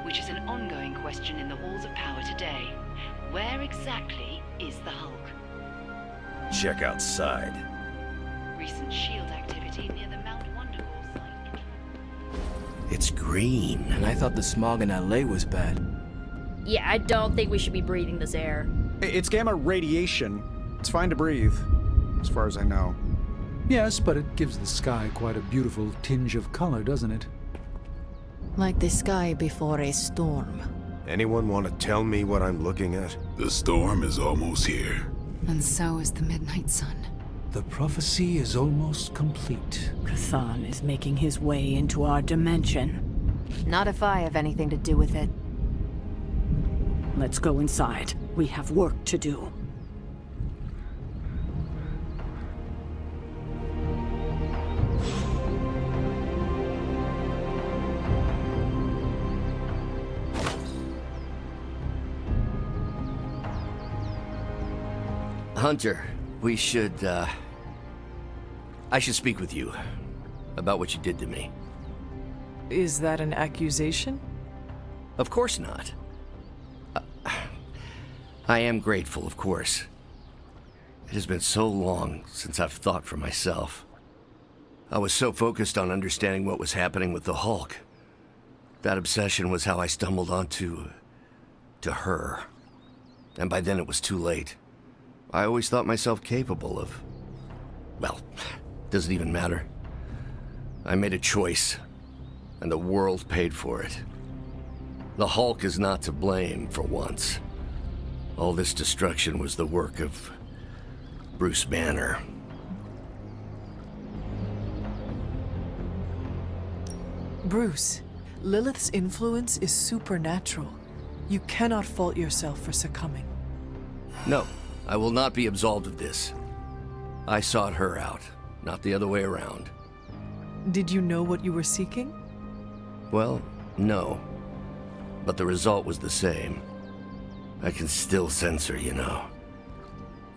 which is an ongoing question in the halls of power today. Where exactly is the Hulk? Check outside. Recent SHIELD activity near the Mount Wonderwall site. It's green. And I thought the smog in LA was bad. Yeah, I don't think we should be breathing this air. It's gamma radiation. It's fine to breathe, as far as I know. Yes, but it gives the sky quite a beautiful tinge of color, doesn't it? Like the sky before a storm. Anyone want to tell me what I'm looking at? The storm is almost here. And so is the midnight sun. The prophecy is almost complete. Chthon is making his way into our dimension. Not if I have anything to do with it. Let's go inside. We have work to do. Hunter, we should, I should speak with you about what you did to me. Is that an accusation? Of course not. I am grateful, of course. It has been so long since I've thought for myself. I was so focused on understanding what was happening with the Hulk. That obsession was how I stumbled onto her. And by then it was too late. I always thought myself capable of... well, doesn't even matter. I made a choice, and the world paid for it. The Hulk is not to blame for once. All this destruction was the work of Bruce Banner. Bruce, Lilith's influence is supernatural. You cannot fault yourself for succumbing. No, I will not be absolved of this. I sought her out, not the other way around. Did you know what you were seeking? Well, no. But the result was the same. I can still sense her, you know.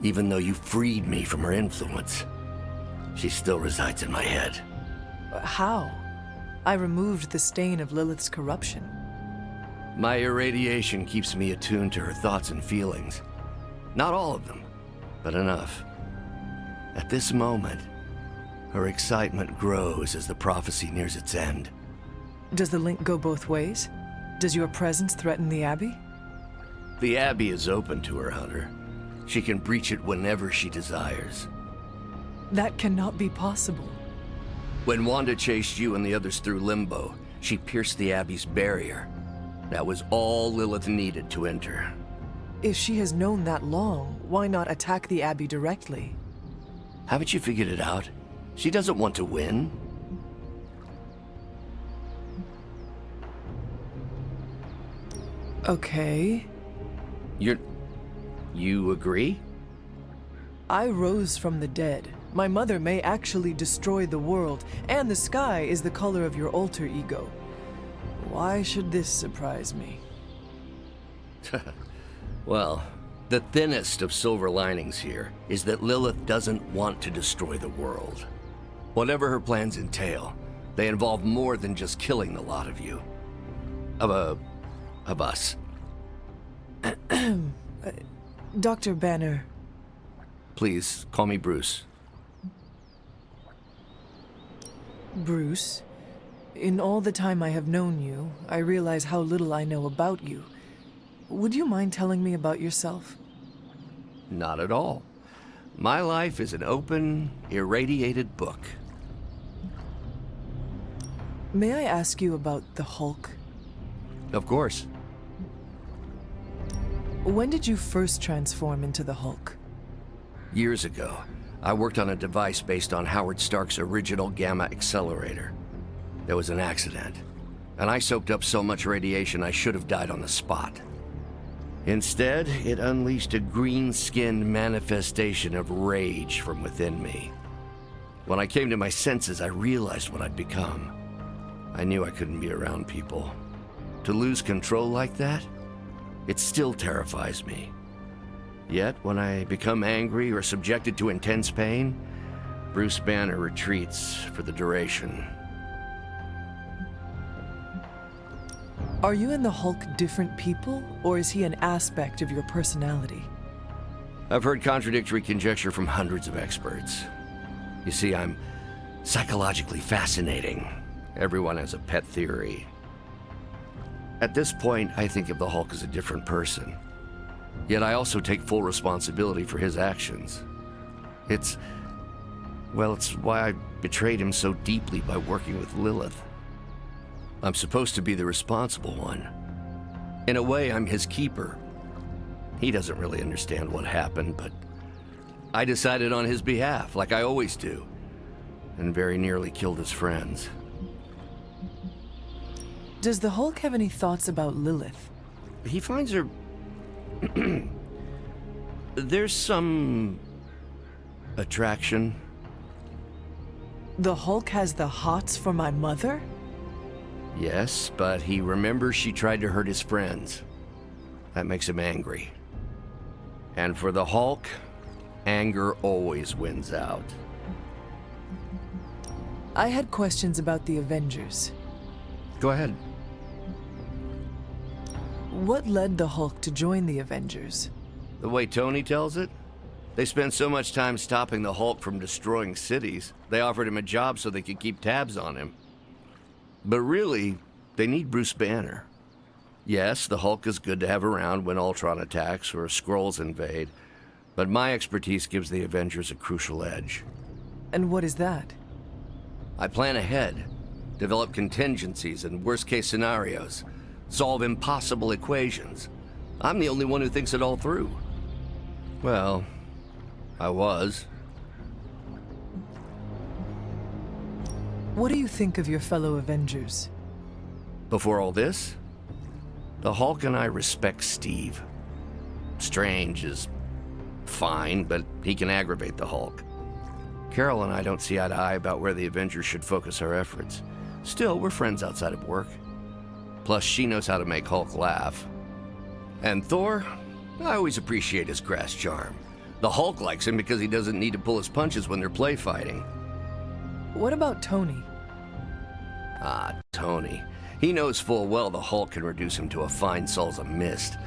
Even though you freed me from her influence, she still resides in my head. How? I removed the stain of Lilith's corruption. My irradiation keeps me attuned to her thoughts and feelings. Not all of them, but enough. At this moment, her excitement grows as the prophecy nears its end. Does the link go both ways? Does your presence threaten the Abbey? The Abbey is open to her, Hunter. She can breach it whenever she desires. That cannot be possible. When Wanda chased you and the others through Limbo, she pierced the Abbey's barrier. That was all Lilith needed to enter. If she has known that long, why not attack the Abbey directly? Haven't you figured it out? She doesn't want to win. Okay. You agree? I rose from the dead. My mother may actually destroy the world, and the sky is the color of your alter ego. Why should this surprise me? Well, the thinnest of silver linings here is that Lilith doesn't want to destroy the world. Whatever her plans entail, they involve more than just killing the lot of you. Of us. Dr. Banner. Please, call me Bruce. Bruce, in all the time I have known you, I realize how little I know about you. Would you mind telling me about yourself? Not at all. My life is an open, irradiated book. May I ask you about the Hulk? Of course. When did you first transform into the Hulk? Years ago, I worked on a device based on Howard Stark's original gamma accelerator. There was an accident, and I soaked up so much radiation I should have died on the spot. Instead, it unleashed a green-skinned manifestation of rage from within me. When I came to my senses, I realized what I'd become. I knew I couldn't be around people. To lose control like that, it still terrifies me. Yet, when I become angry or subjected to intense pain, Bruce Banner retreats for the duration. Are you and the Hulk different people, or is he an aspect of your personality? I've heard contradictory conjecture from hundreds of experts. You see, I'm psychologically fascinating. Everyone has a pet theory. At this point, I think of the Hulk as a different person. Yet I also take full responsibility for his actions. It's why I betrayed him so deeply by working with Lilith. I'm supposed to be the responsible one. In a way, I'm his keeper. He doesn't really understand what happened, but I decided on his behalf, like I always do, and very nearly killed his friends. Does the Hulk have any thoughts about Lilith? He finds her... There's some... attraction. The Hulk has the hots for my mother? Yes, but he remembers she tried to hurt his friends. That makes him angry. And for the Hulk, anger always wins out. I had questions about the Avengers. Go ahead. What led the Hulk to join the Avengers? The way Tony tells it, they spent so much time stopping the Hulk from destroying cities, they offered him a job so they could keep tabs on him. But really, they need Bruce Banner. Yes, the Hulk is good to have around when Ultron attacks or Skrulls invade, but my expertise gives the Avengers a crucial edge. And what is that? I plan ahead, develop contingencies and worst-case scenarios, solve impossible equations. I'm the only one who thinks it all through. Well, I was. What do you think of your fellow Avengers? Before all this, the Hulk and I respect Steve. Strange is fine, but he can aggravate the Hulk. Carol and I don't see eye to eye about where the Avengers should focus our efforts. Still, we're friends outside of work. Plus, she knows how to make Hulk laugh. And Thor, I always appreciate his crass charm. The Hulk likes him because he doesn't need to pull his punches when they're play fighting. What about Tony? Ah, Tony. He knows full well the Hulk can reduce him to a fine salsa mist.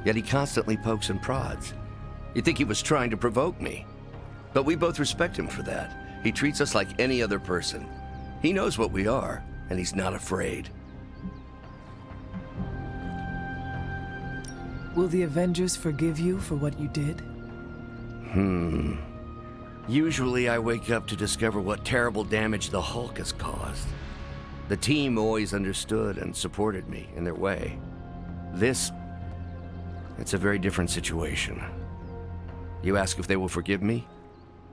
Yet he constantly pokes and prods. You'd think he was trying to provoke me. But we both respect him for that. He treats us like any other person. He knows what we are, and he's not afraid. Will the Avengers forgive you for what you did? Usually I wake up to discover what terrible damage the Hulk has caused. The team always understood and supported me in their way. It's a very different situation. You ask if they will forgive me?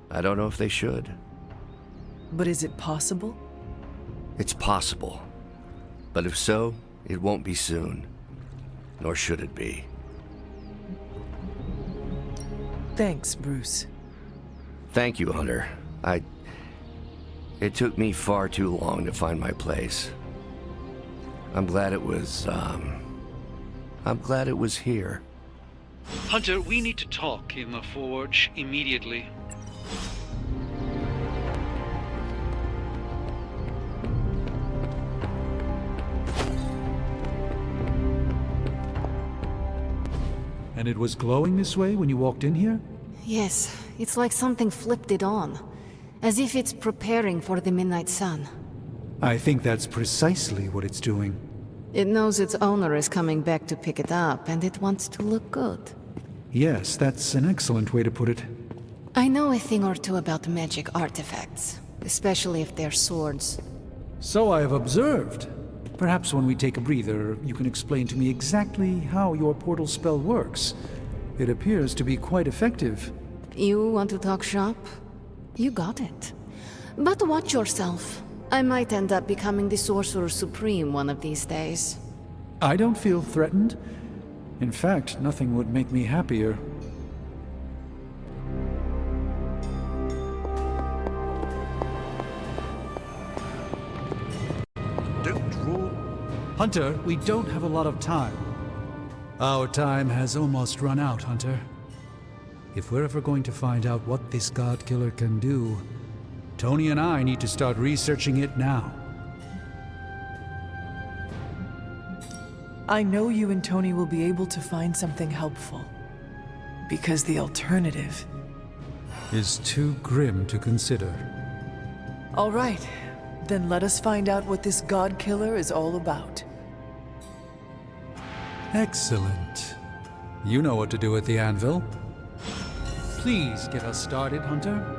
I don't know if they should. But is it possible? It's possible. But if so, it won't be soon. nor should it be. Thanks, Bruce. Thank you, Hunter. It took me far too long to find my place. I'm glad it was here. Hunter, we need to talk in the forge immediately. And it was glowing this way when you walked in here? Yes, it's like something flipped it on. As if it's preparing for the midnight sun. I think that's precisely what it's doing. It knows its owner is coming back to pick it up, and it wants to look good. Yes, that's an excellent way to put it. I know a thing or two about magic artifacts, especially if they're swords. So I have observed. Perhaps when we take a breather, you can explain to me exactly how your portal spell works. It appears to be quite effective. You want to talk shop? You got it. But watch yourself. I might end up becoming the Sorcerer Supreme one of these days. I don't feel threatened. In fact, nothing would make me happier. Don't roar. Hunter, we don't have a lot of time. Our time has almost run out, Hunter. If we're ever going to find out what this God Killer can do, Tony and I need to start researching it now. I know you and Tony will be able to find something helpful. Because the alternative is too grim to consider. All right, then let us find out what this God Killer is all about. Excellent. You know what to do with the anvil. Please get us started, Hunter.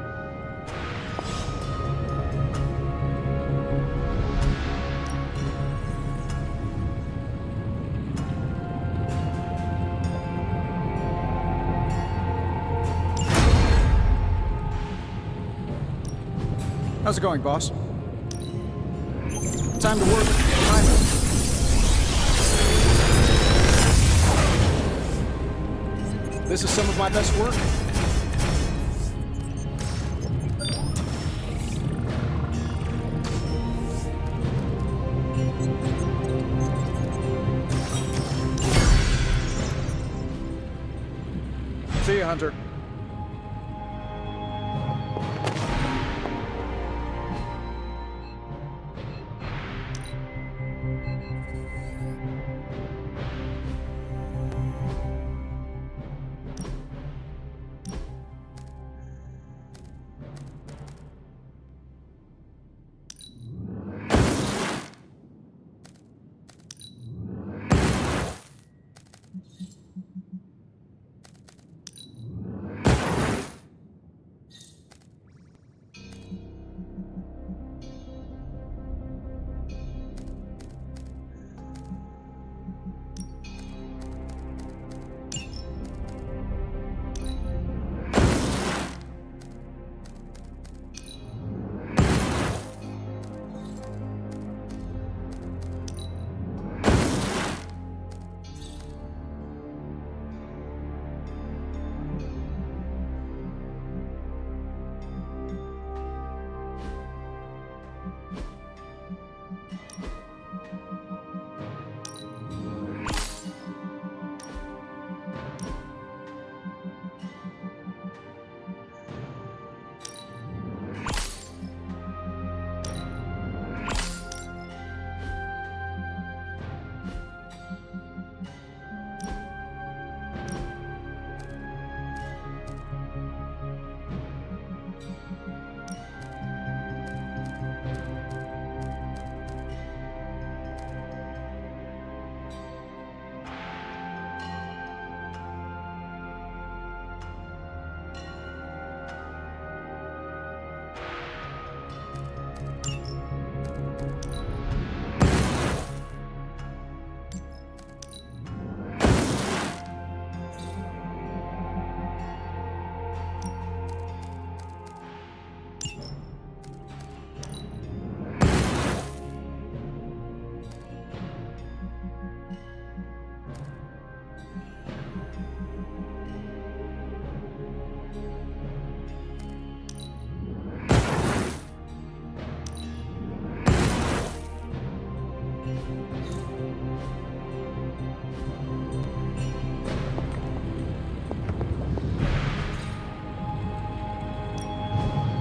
How's it going, boss? Time to work. Time. This is some of my best work. See you, Hunter.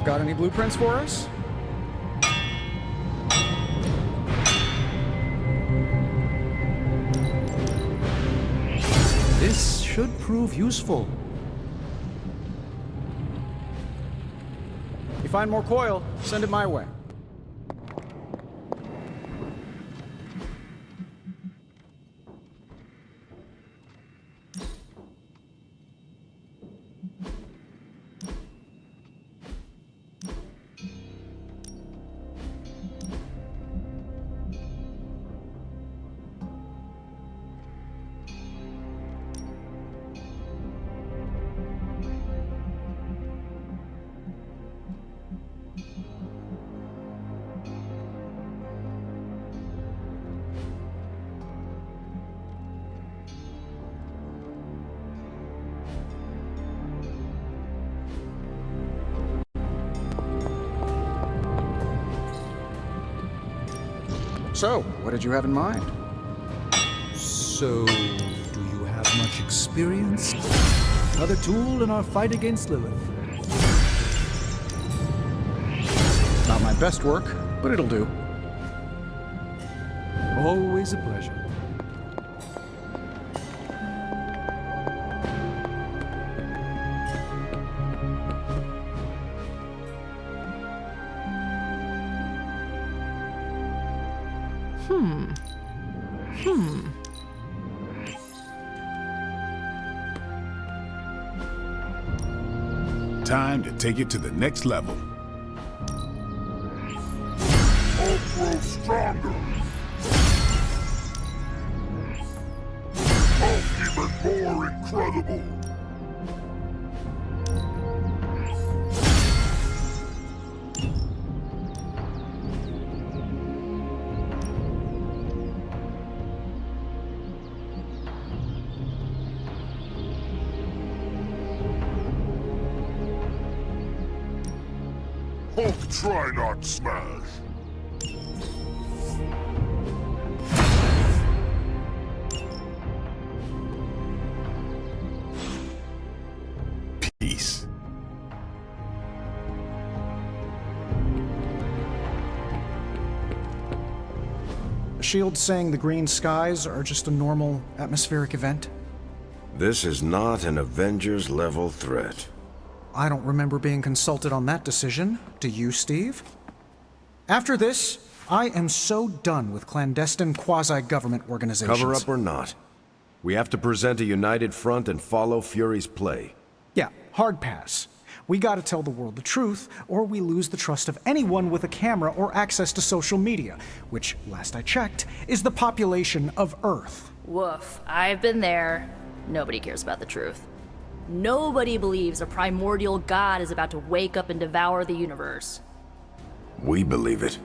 got any blueprints for us? This should prove useful. You find more coil, send it my way. So, what did you have in mind? So, do you have much experience? Another tool in our fight against Lilith. Not my best work, but it'll do. Always a pleasure. Time to take it to the next level. I'll grow stronger. I'll keep it more incredible. Hulk, try not smash. Peace. Shield saying the green skies are just a normal atmospheric event? This is not an Avengers-level threat. I don't remember being consulted on that decision. Do you, Steve? After this, I am so done with clandestine quasi-government organizations. Cover up or not, we have to present a united front and follow Fury's play. Yeah, hard pass. We gotta tell the world the truth, or we lose the trust of anyone with a camera or access to social media, which, last I checked, is the population of Earth. Woof. I've been there. Nobody cares about the truth. Nobody believes a primordial god is about to wake up and devour the universe. We believe it.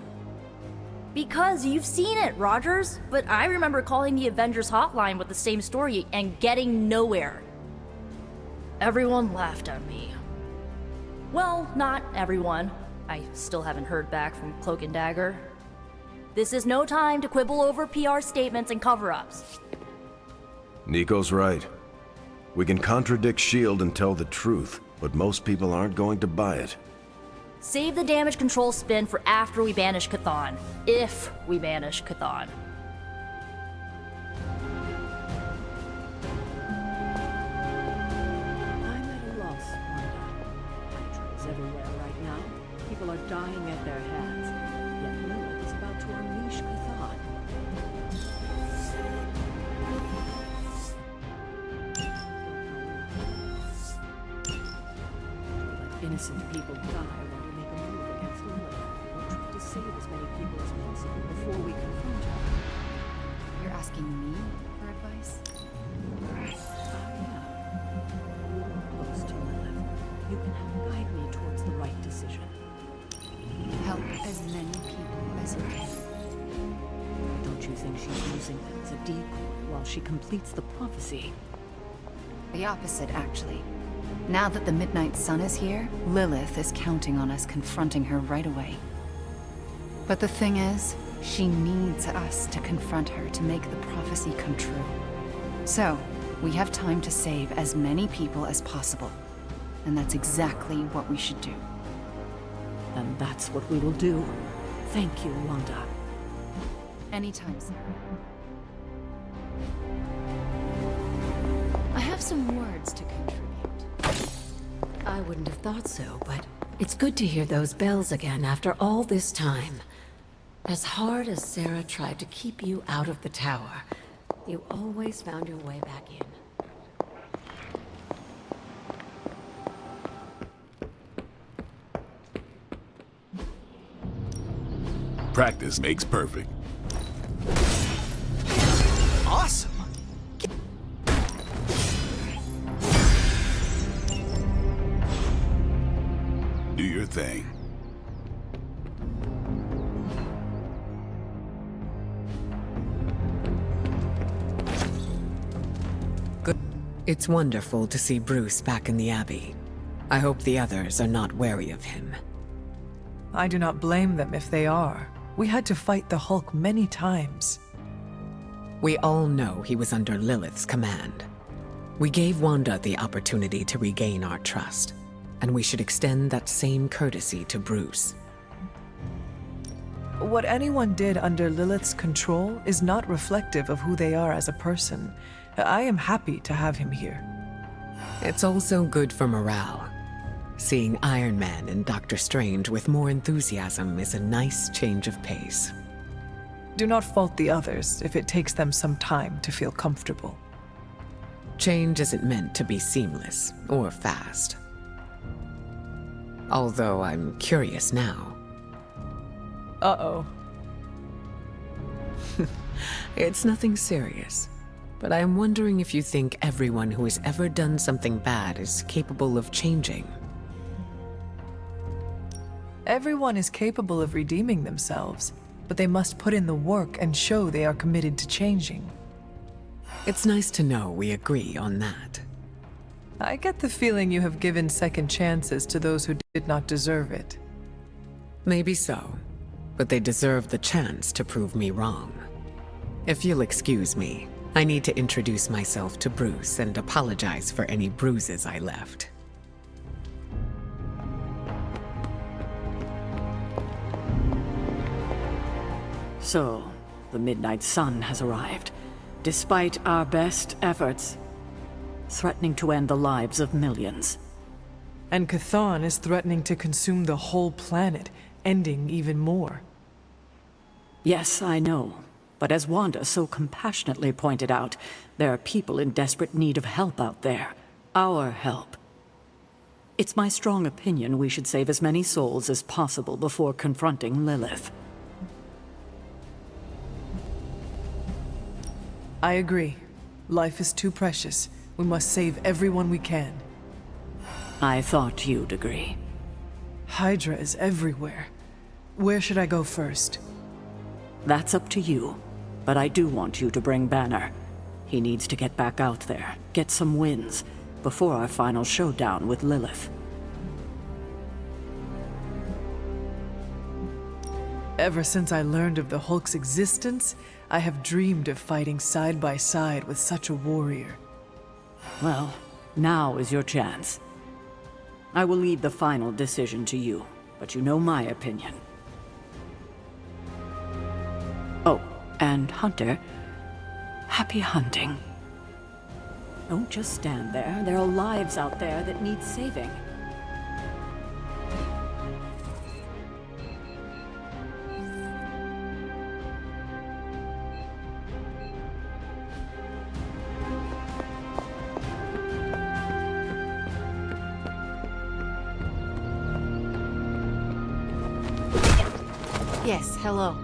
Because you've seen it, Rogers. But I remember calling the Avengers hotline with the same story and getting nowhere. Everyone laughed at me. Well, not everyone. I still haven't heard back from Cloak and Dagger. This is no time to quibble over PR statements and cover-ups. Nico's right. We can contradict S.H.I.E.L.D. and tell the truth, but most people aren't going to buy it. Save the damage control spin for after we banish Chthon. If we banish Chthon. I'm at a loss, Wanda. Patrons everywhere right now. People are dying at their hands. Yet Lilith is about to unleash Chthon. Let innocent people die while we make a move against Lilith. We'll try to save as many people as possible before we confront her. You're asking me for advice? Close to Lilith. You can help guide me towards the right decision. Help as many people as you can. Don't you think she's using them as a decoy while she completes the prophecy? The opposite, actually. Now that the Midnight Sun is here, Lilith is counting on us confronting her right away. But the thing is, she needs us to confront her to make the prophecy come true. So, we have time to save as many people as possible. And that's exactly what we should do. then that's what we will do. Thank you, Wanda. Anytime, Sarah. I have some words to contribute. I wouldn't have thought so, but it's good to hear those bells again after all this time. As hard as Sarah tried to keep you out of the tower, you always found your way back in. Practice makes perfect. Awesome! Do your thing. Good. It's wonderful to see Bruce back in the Abbey. I hope the others are not wary of him. I do not blame them if they are. We had to fight the Hulk many times. We all know he was under Lilith's command. We gave Wanda the opportunity to regain our trust, and we should extend that same courtesy to Bruce. What anyone did under Lilith's control is not reflective of who they are as a person. I am happy to have him here. It's also good for morale. Seeing Iron Man and Doctor Strange with more enthusiasm is a nice change of pace. Do not fault the others if it takes them some time to feel comfortable. Change isn't meant to be seamless or fast. Although I'm curious now. Uh-oh. It's nothing serious, but I'm wondering if you think everyone who has ever done something bad is capable of changing. Everyone is capable of redeeming themselves, but they must put in the work and show they are committed to changing. It's nice to know we agree on that. I get the feeling you have given second chances to those who did not deserve it. Maybe so, but they deserve the chance to prove me wrong. If you'll excuse me, I need to introduce myself to Bruce and apologize for any bruises I left. So, the Midnight Sun has arrived, despite our best efforts, threatening to end the lives of millions. And Chthon is threatening to consume the whole planet, ending even more. Yes, I know. But as Wanda so compassionately pointed out, there are people in desperate need of help out there. Our help. It's my strong opinion we should save as many souls as possible before confronting Lilith. I agree. Life is too precious. We must save everyone we can. I thought you'd agree. Hydra is everywhere. Where should I go first? That's up to you. But I do want you to bring Banner. He needs to get back out there, get some wins, before our final showdown with Lilith. Ever since I learned of the Hulk's existence, I have dreamed of fighting side by side with such a warrior. Well, now is your chance. I will leave the final decision to you, but you know my opinion. Oh, and Hunter, happy hunting. Don't just stand there. There are lives out there that need saving. Yes, hello.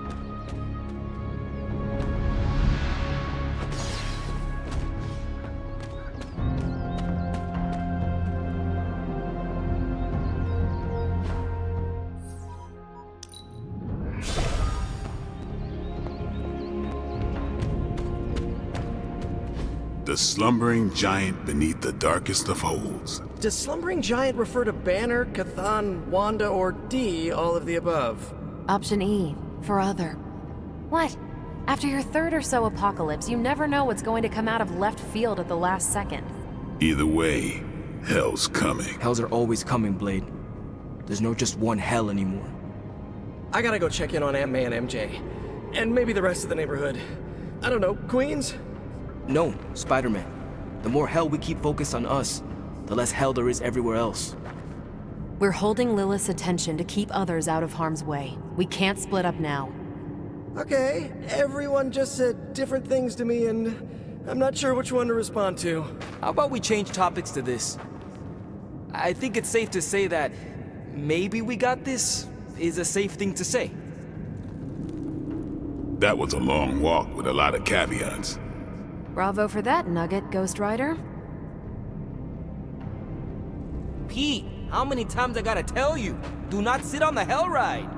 The slumbering giant beneath the darkest of holes. Does Slumbering Giant refer to Banner, Chthon, Wanda, or D, all of the above? Option E, for other. What? After your third or so apocalypse, you never know what's going to come out of left field at the last second. Either way, hell's coming. Hells are always coming, Blade. There's no just one hell anymore. I gotta go check in on Aunt May and MJ. And maybe the rest of the neighborhood. I don't know, Queens? No, Spider-Man. The more hell we keep focused on us, the less hell there is everywhere else. We're holding Lilith's attention to keep others out of harm's way. We can't split up now. Okay, everyone just said different things to me and I'm not sure which one to respond to. How about we change topics to this? I think it's safe to say that maybe we got this is a safe thing to say. That was a long walk with a lot of caveats. Bravo for that nugget, Ghost Rider. Pete, how many times I gotta tell you? Do not sit on the hell ride.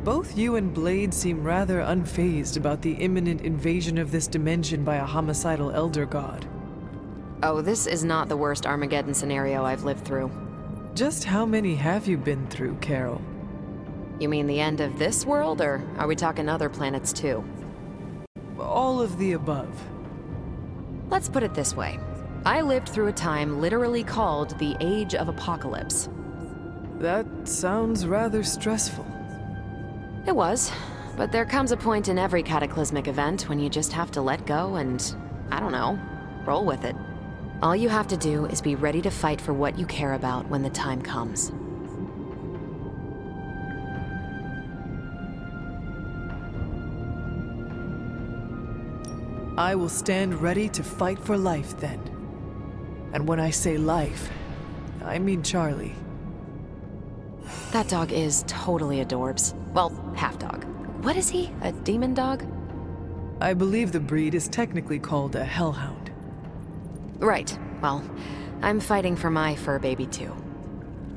Both you and Blade seem rather unfazed about the imminent invasion of this dimension by a homicidal elder god. Oh, this is not the worst Armageddon scenario I've lived through. Just how many have you been through, Carol? You mean the end of this world, or are we talking other planets too? All of the above. Let's put it this way. I lived through a time literally called the Age of Apocalypse. That sounds rather stressful. It was, but there comes a point in every cataclysmic event when you just have to let go and, I don't know, roll with it. All you have to do is be ready to fight for what you care about when the time comes. I will stand ready to fight for life then. And when I say life, I mean Charlie. That dog is totally adorbs. Well, half dog. What is he? A demon dog? I believe the breed is technically called a hellhound. Right. Well, I'm fighting for my fur baby too.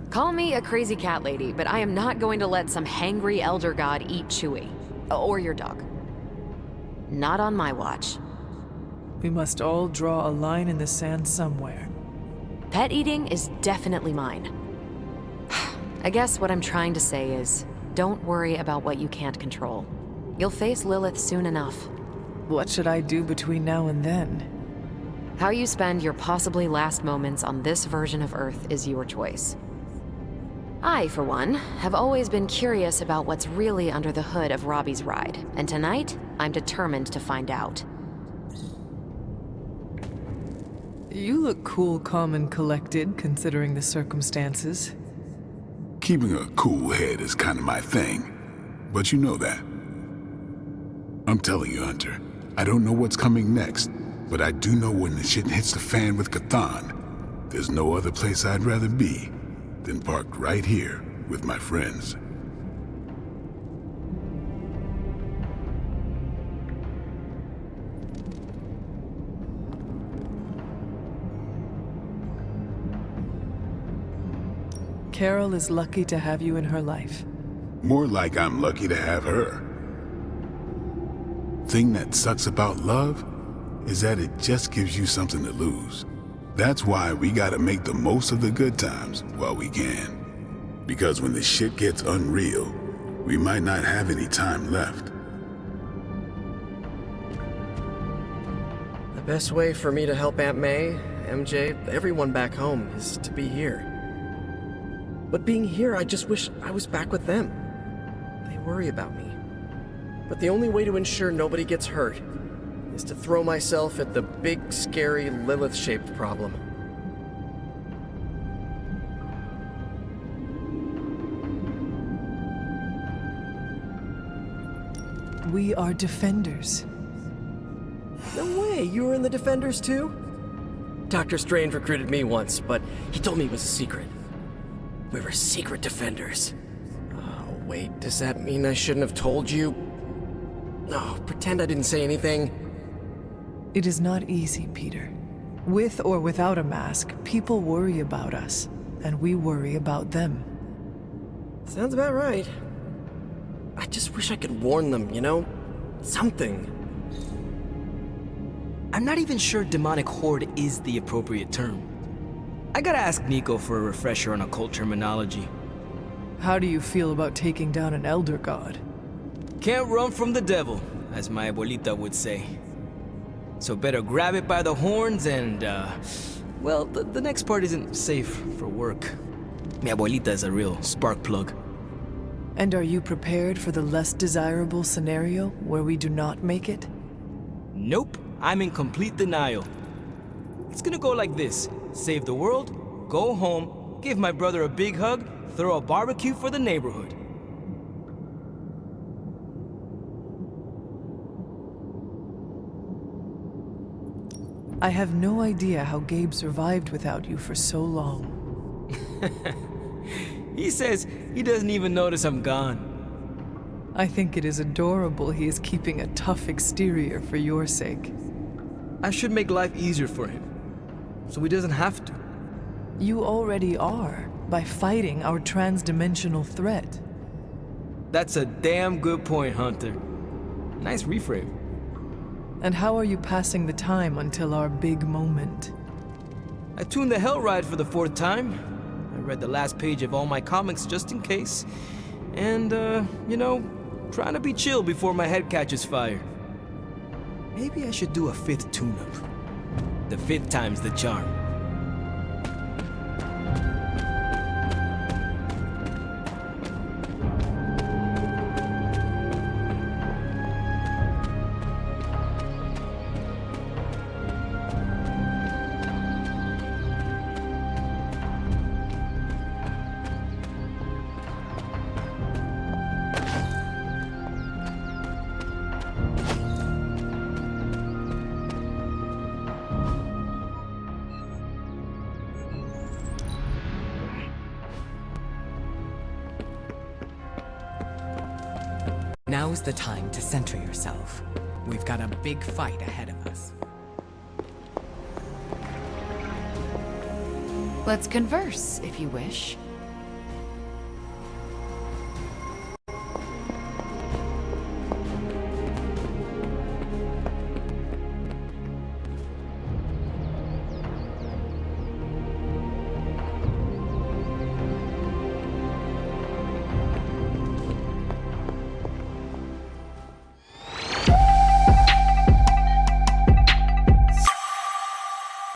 Call me a crazy cat lady, but I am not going to let some hangry elder god eat Chewie. Or your dog. Not on my watch. We must all draw a line in the sand somewhere. Pet eating is definitely mine. I guess what I'm trying to say is, don't worry about what you can't control. You'll face Lilith soon enough. What should I do between now and then? How you spend your possibly last moments on this version of Earth is your choice. I, for one, have always been curious about what's really under the hood of Robbie's ride, and tonight, I'm determined to find out. You look cool, calm, and collected, considering the circumstances. Keeping a cool head is kind of my thing, but you know that. I'm telling you, Hunter, I don't know what's coming next, but I do know when the shit hits the fan with Cathan, there's no other place I'd rather be than parked right here with my friends. Carol is lucky to have you in her life. More like I'm lucky to have her. Thing that sucks about love is that it just gives you something to lose. That's why we gotta make the most of the good times while we can. Because when the shit gets unreal, we might not have any time left. The best way for me to help Aunt May, MJ, everyone back home is to be here. But being here, I just wish I was back with them. They worry about me. But the only way to ensure nobody gets hurt is to throw myself at the big, scary, Lilith-shaped problem. We are defenders. No way, you were in the Defenders too? Dr. Strange recruited me once, but he told me it was a secret. We were secret defenders. Oh, wait, does that mean I shouldn't have told you? No, pretend I didn't say anything. It is not easy, Peter. With or without a mask, people worry about us, and we worry about them. Sounds about right. I just wish I could warn them, you know? Something. I'm not even sure demonic horde is the appropriate term. I gotta ask Nico for a refresher on occult terminology. How do you feel about taking down an elder god? Can't run from the devil, as my abuelita would say. So better grab it by the horns and, well, the next part isn't safe for work. Mi abuelita is a real spark plug. And are you prepared for the less desirable scenario where we do not make it? Nope, I'm in complete denial. It's gonna go like this. Save the world, go home, give my brother a big hug, throw a barbecue for the neighborhood. I have no idea how Gabe survived without you for so long. He says he doesn't even notice I'm gone. I think it is adorable he is keeping a tough exterior for your sake. I should make life easier for him, so he doesn't have to. You already are, by fighting our transdimensional threat. That's a damn good point, Hunter. Nice reframe. And how are you passing the time until our big moment? I tuned the Hell Ride for the 4th time. I read the last page of all my comics just in case. And, you know, trying to be chill before my head catches fire. Maybe I should do a 5th tune-up. The 5th time's the charm. Now's the time to center yourself. We've got a big fight ahead of us. Let's converse, if you wish.